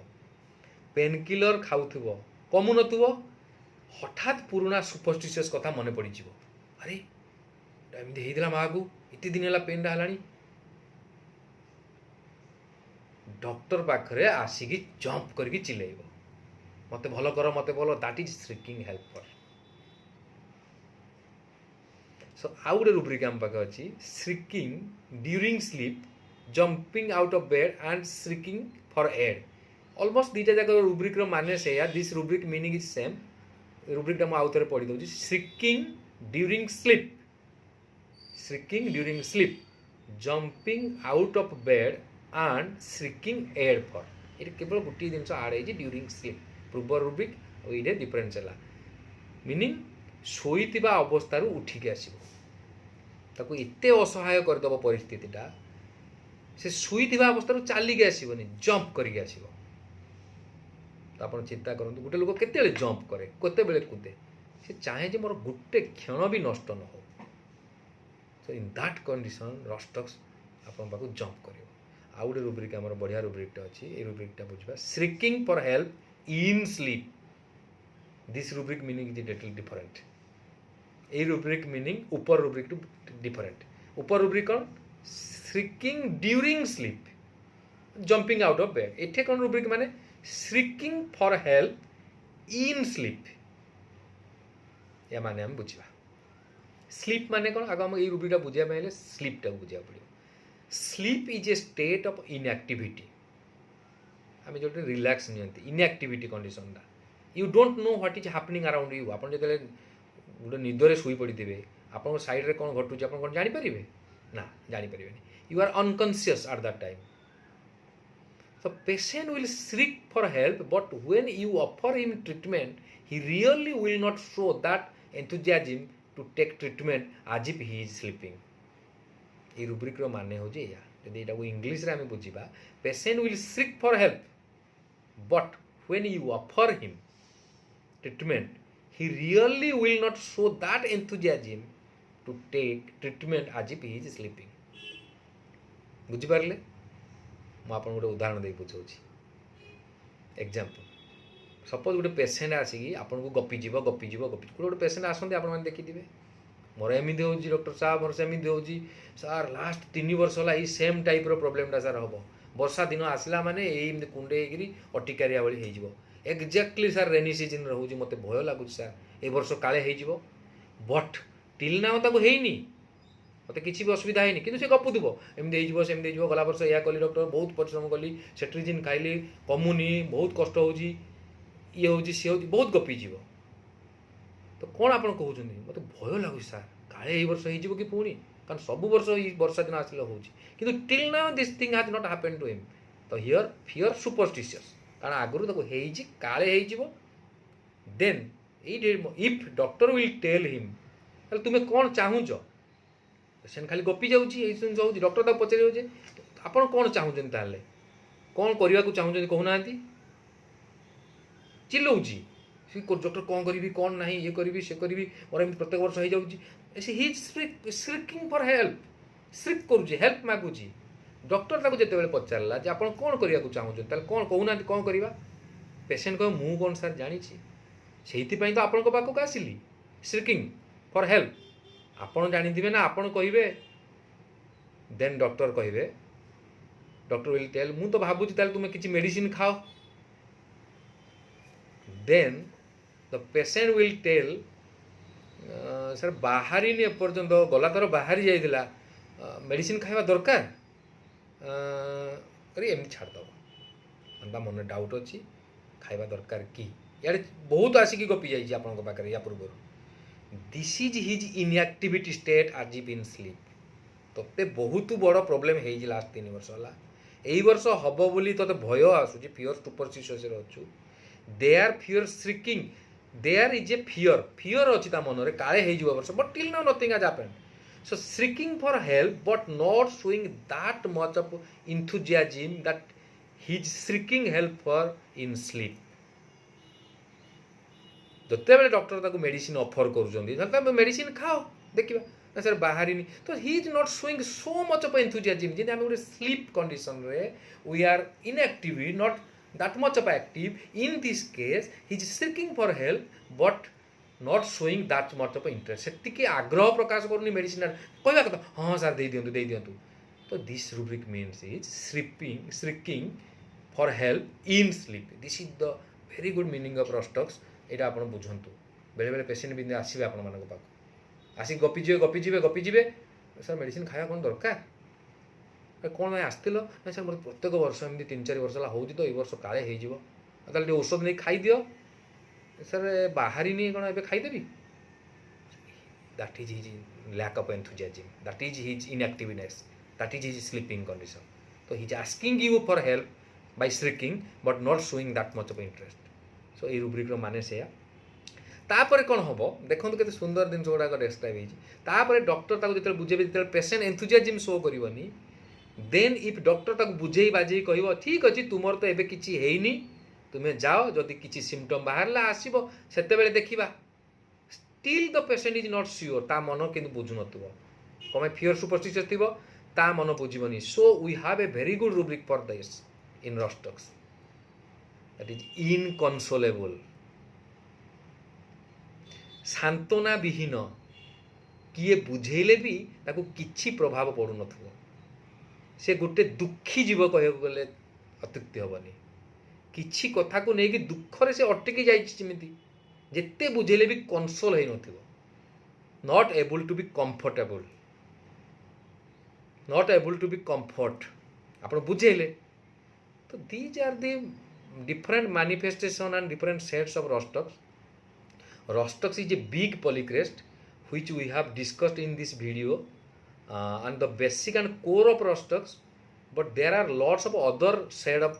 पेन किलर खाऊ कमु नथुबो हठात पुराना सुपरस्टिशियस कथा मन पड़ अरे एमती होता माँ को इतने दिन है पेन है डॉक्टर पाखरे आसिकी जंप करके चिल्लेब मत भल कर मत भल that is shrieking helper so आउ गोटे रुब्रिक आम पाखे अच्छी shrieking during sleep jumping out of bed and shrieking for aid almost दुईटा जाक रुब्रिक माने से this rubric meaning is same रुब्रिकटा मुझे आउ थे पढ़ी दूसरी shrieking during sleep jumping out of bed and shrieking aid for ये केवल गोटे जिन आड है ड्यूरिंग स्लीप पूर्व रुब्रिक और ये डिफरेन्स है मीनिंग शोईथिबा अवस्था उठिकी आसो ताको एते असहाय करदेव परिस्थितिटा से शुईथिबा अवस्था चलिकी आसोनी जंप करके आसो तो आप चिंता करूँ गोटे लोक केते जंप करे केते बेले कूदे से चाहे जे मोर गोटे क्षण भी नष्ट न हो सो इन दैट कंडीशन रस्टक्स आपन पाखु जंप करियो आउ गोटे रुब्रिक आमर बढ़िया रुब्रिकटा अच्छी ये रुब्रिकटा बुझा shrieking for help in sleep this rubric meaning is little different ये रुब्रिक मीनिंग ऊपर रुब्रिक टू डिफरेंट ऊपर रुब्रिक कौन shrieking during sleep jumping out of bed एठे कौन रुब्रिक माने shrieking for help in sleep या माने हम बुझा स्लीप माने कौन आगे हम ये रुब्रिकटा बुझा पड़े स्लीपटा बुझा पड़ो sleep is a state of inactivity आम जो रिलैक्स नियंती inactivity condition you don't know what is happening around you आप जो गोटे निदरे शुई पड़े आप साइड रे कौन घटुचे आप कौन जानीपारे ना जानीपारे you are unconscious at that time so patient will shriek for help but when you offer him treatment he really will not show that enthusiasm to take treatment as if he is sleeping ये rubric रो माने हो जे या यदि एटा को English रे हम बुझिबा patient will shriek for help but when you offer him treatment he really will not show that enthusiasm to take treatment as if he is sleeping बुझि पारले मु आपन गोटे उदाहरण दे बुझाउछि एग्जांपल सपोज गोटे पेशेंट आसिकी आपन को गपी जीव गोटे पेशेंट आसंते आपन माने देखि दिबे मोर एमती हो डॉक्टर साहब मोर सेमती हो सार लास्ट 3 वर्ष है ये सेम टाइप रो प्रॉब्लमटा सार हम वर्षा दिन आसला माने एमती कुंडे अटिकारिया भाई हो एक्जाक्टली सार रेनी सीजन रोज मत भय लगुच सार ए वर्ष काले हो बट टिल ना ताको हेनी मत किसी भी असुविधा है कि गपुव एमती सेमती गला वर्ष या कली डॉक्टर बहुत परिश्रम कली सेट्रिजिन खाइली कमुनी बहुत कष्ट हो ये हूँ सी हूँ बहुत गपीज तो कौन आप कहते मत भय लगुच सार काले ये वर्ष हो कि पुणी कारण सब वर्ष वर्षा दिन आसले हो टिल ना this thing has not happened to him तो हियर फियर सुपरस्टिशियस कारण आगुरी ताको काले हो then if doctor will tell him तुम्हें कौन चाहूच पेशेंट खाली गपी जाऊँगी डॉक्टर तक पचारे आप कौन चाहते कौन करने को चाहते कहूना चिल्लाऊँगी डॉक्टर कौन करी कौन ना ये करी से करी मोर एम प्रत्येक वर्ष हो जाऊँगी ही श्रिकिंग फॉर हेल्प श्रिक करुँचे हेल्प मागुची डॉक्टर ताको जिते बड़े पचारा जे आप कौन करने को चाहते कौन कहूना कौन करवा पेशेंट कह मु कौन सार जानी से तो आपण पाखक आसिली श्रिकिंग फॉर हेल्प आपन जानी ना आपन कहे देन डॉक्टर कहे डॉक्टर विल टेल मु तो भावुची तुम्हें किसी मेडिसिन खाओ then the patient will tell sir बाहरी एपर्यंत गला थर बाहरी जाइला मेडिसिन खाଇବା दरकार अरे एमती छाड़द मन डाउट अच्छी खाଇବା दरकार कि यार बहुत आसिकी गपी जाइए आपन पाखे या पूर्व this is his inactivity state आज इन स्लीप तोते बहुत बड़ प्रोब्लेम है लास्ट 3 वर्ष है यही वर्ष हम बोली तो भय आसूँ फियर सुपरस्टिशियस अच्छु they are fear shrieking there is a fear अच्छी मन में काले हो वर्ष but till now nothing has happened so shrieking for help but not showing that much of enthusiasm that he is shrieking help for in sleep जिते बड़े doctor ताको medicine offer कर मेडिसिन खाओ देखा ना सर बाहरी तो he is not showing so much of enthusiasm जी आम गोटे स्लीप कंडीशन रे we are inactive not that much of active. In this case he is seeking for help but not showing that much of interest. सेतिके आग्रह प्रकाश करूनी medicine कहवा कथा हाँ sir दे दियंतु. तो this rubric means is seeking for help in sleep. This is the very good meaning of Rostox. एटा आपण बुझंतु. बेले बेले patient बिंदे आसीबे आपण मानको पाक आसी गपी जिवे सर मेडिसिन खाया कोन दरकार कौन भाई आसतिल ना सर मोर प्रत्येक वर्ष एमती 3-4 वर्ष है हो तो ये वर्ष काले हो औषध नहीं खाई दियो सर बाहरी नहीं कौन ए खाईदेवी. That is his lack of enthusiasm, that is his inactiveness, that is his sleeping condition. तो his asking you for help by shrieking but not showing that much of interest. So ये rubric माने से तापर कौन हम देखो केते सुंदर दिन गुड़ाक डेस्क्राइब होपर डॉक्टर जो बुझे जो पेशेंट एंथुजियाज्म शो करनी देन इफ डॉक्टर ताको बुझे बाजे कह ठीक अच्छे तुमर तो एबे किछि हेइनी तुम्हें जाओ जदि किछि सिम्पटम बाहरला आसीबो सेते बेले देखिबा. Still the patient is not sure ता मन किंतु बुझु नथुबो कमे फियर सुपरस्टिशियस थिबो ता मन बुझिबनी. So we have a very good rubric for this in Rhus tox that is inconsolable. सांत्वना विहीन किए बुझेले भी ताको किछि प्रभाव पड़ू नथुबो. से गोटे दुखी जीव कह गले अत्युक्ति हेनी. किछि कथा को लेकिन दुखरे से अटकी जाइमिति जिते बुझेले भी कनसोल हो नथिबो. Not able to be comfortable, not able to be comfort आपण बुझेले. तो these are the different manifestation and different sets of Rhus tox. Rostox is a big polycrest which we have discussed in this video and the basic and core of Rostox, but there are lots of other shade of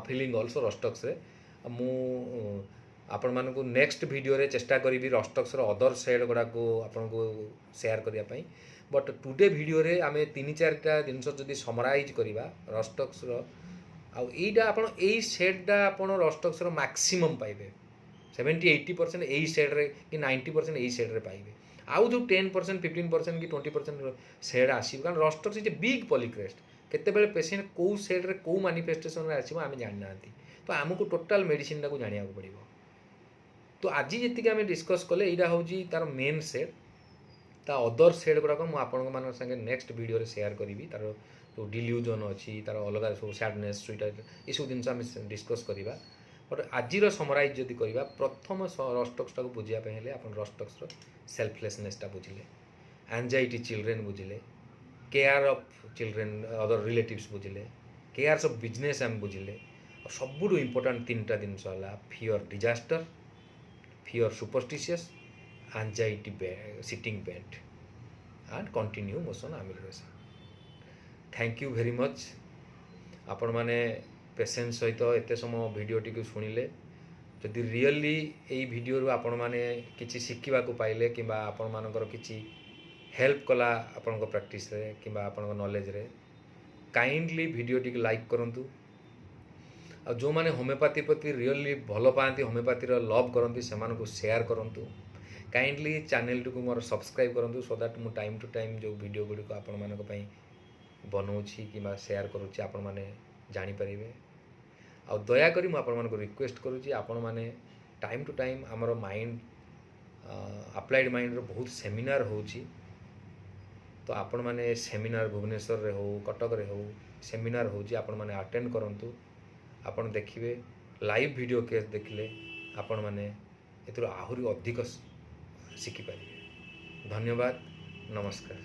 feeling also Rostox रे. मु आपण मान को next video रे चेष्टा करी रॉस्टॉक्स रो other shade गुड़ा को आपण को शेयर करिया पई. बट टुडे वीडियो रे आमे 3-4टा जिनस जदी समराइज करिवा रॉस्टॉक्स रो आ एटा आपण एई शेडटा आपण रॉस्टॉक्स रो मैक्सिमम पाइबे. 70-80% यही सेड रे कि 90% यही सेड रे पाइबे. आउ जो 10% 15% कि 20% सेड आसीब कारण रॉस्टॉक्स इज ए बिग पॉलीक्रेस्ट. केते बेले पेशेंट को सेड रे को मैनिफेस्टेशन रे आसीबो आमे जानि नांती. तो हमको टोटल मेडिसिन को जानिया को पड़िबो. तो आज जति आमे डिस्कस कले एटा होजी तार मेन सेड. ता अदर सेड गुडा को मु आपन मान संगे नेक्स्ट वीडियो रे शेयर करिवि. तार जो डिल्यूजन अछि तार अलग सब सैडनेस स्वीट ए सब दिन आमे डिस्कस करिवा. बट आज समराइज जदि करवा प्रथम रॉस्टॉक्सटा को बुझापी हेले आप रॉस्टॉक्स सेल्फलेसनेसटा बुझिले, एंजाइटी चिल्ड्रेन बुझिले, care of children other relatives बुझिले, केयर्स ऑफ बिजनेस आम बुझिले. सबुठु इंपोर्टेंट 3टा जिनस है fear disaster, fear superstitious, anxiety sitting bed and continue motion emulation. Thank you very much. आपण माने पेशेंस सहित एत समय भिडटी को शुणिले जदि रियली यही भिडियो आपण मैंने किसी शिखा पाइले कि आपण मानकर किसी हेल्प कला आपण प्रैक्टिस रे कि आपण नॉलेज रे काइंडली भिडियोटी लाइक करंतु. आ जो माने होम्योपैथी प्रति रियली भल पाती होम्योपैथी लव करती से शेयर करंतु. काइंडली चैनल टी को मोर सब्सक्राइब करंतु सो दैट मु टाइम टू टाइम जो वीडियो गुड़िक आपण मानक पई बनाऊँगी कि शेयर करुच्ची आपण माने जानी परिबे. आ दयाकोरी मु आपण मानको रिक्वेस्ट करूची आपण माने टाइम टू टाइम आमर माइंड अप्लाइड माइंड रो बहुत सेमिनार होची. तो आपण माने सेमिनार भुवनेश्वर रे हो कटक रे हो सेमिनार होची आपण माने अटेंड करंतु. आपण देखिबे लाइव वीडियो केस देखिले आपण माने एतरो आहुरी अधिक शिखि पारिबे. धन्यवाद, नमस्कार.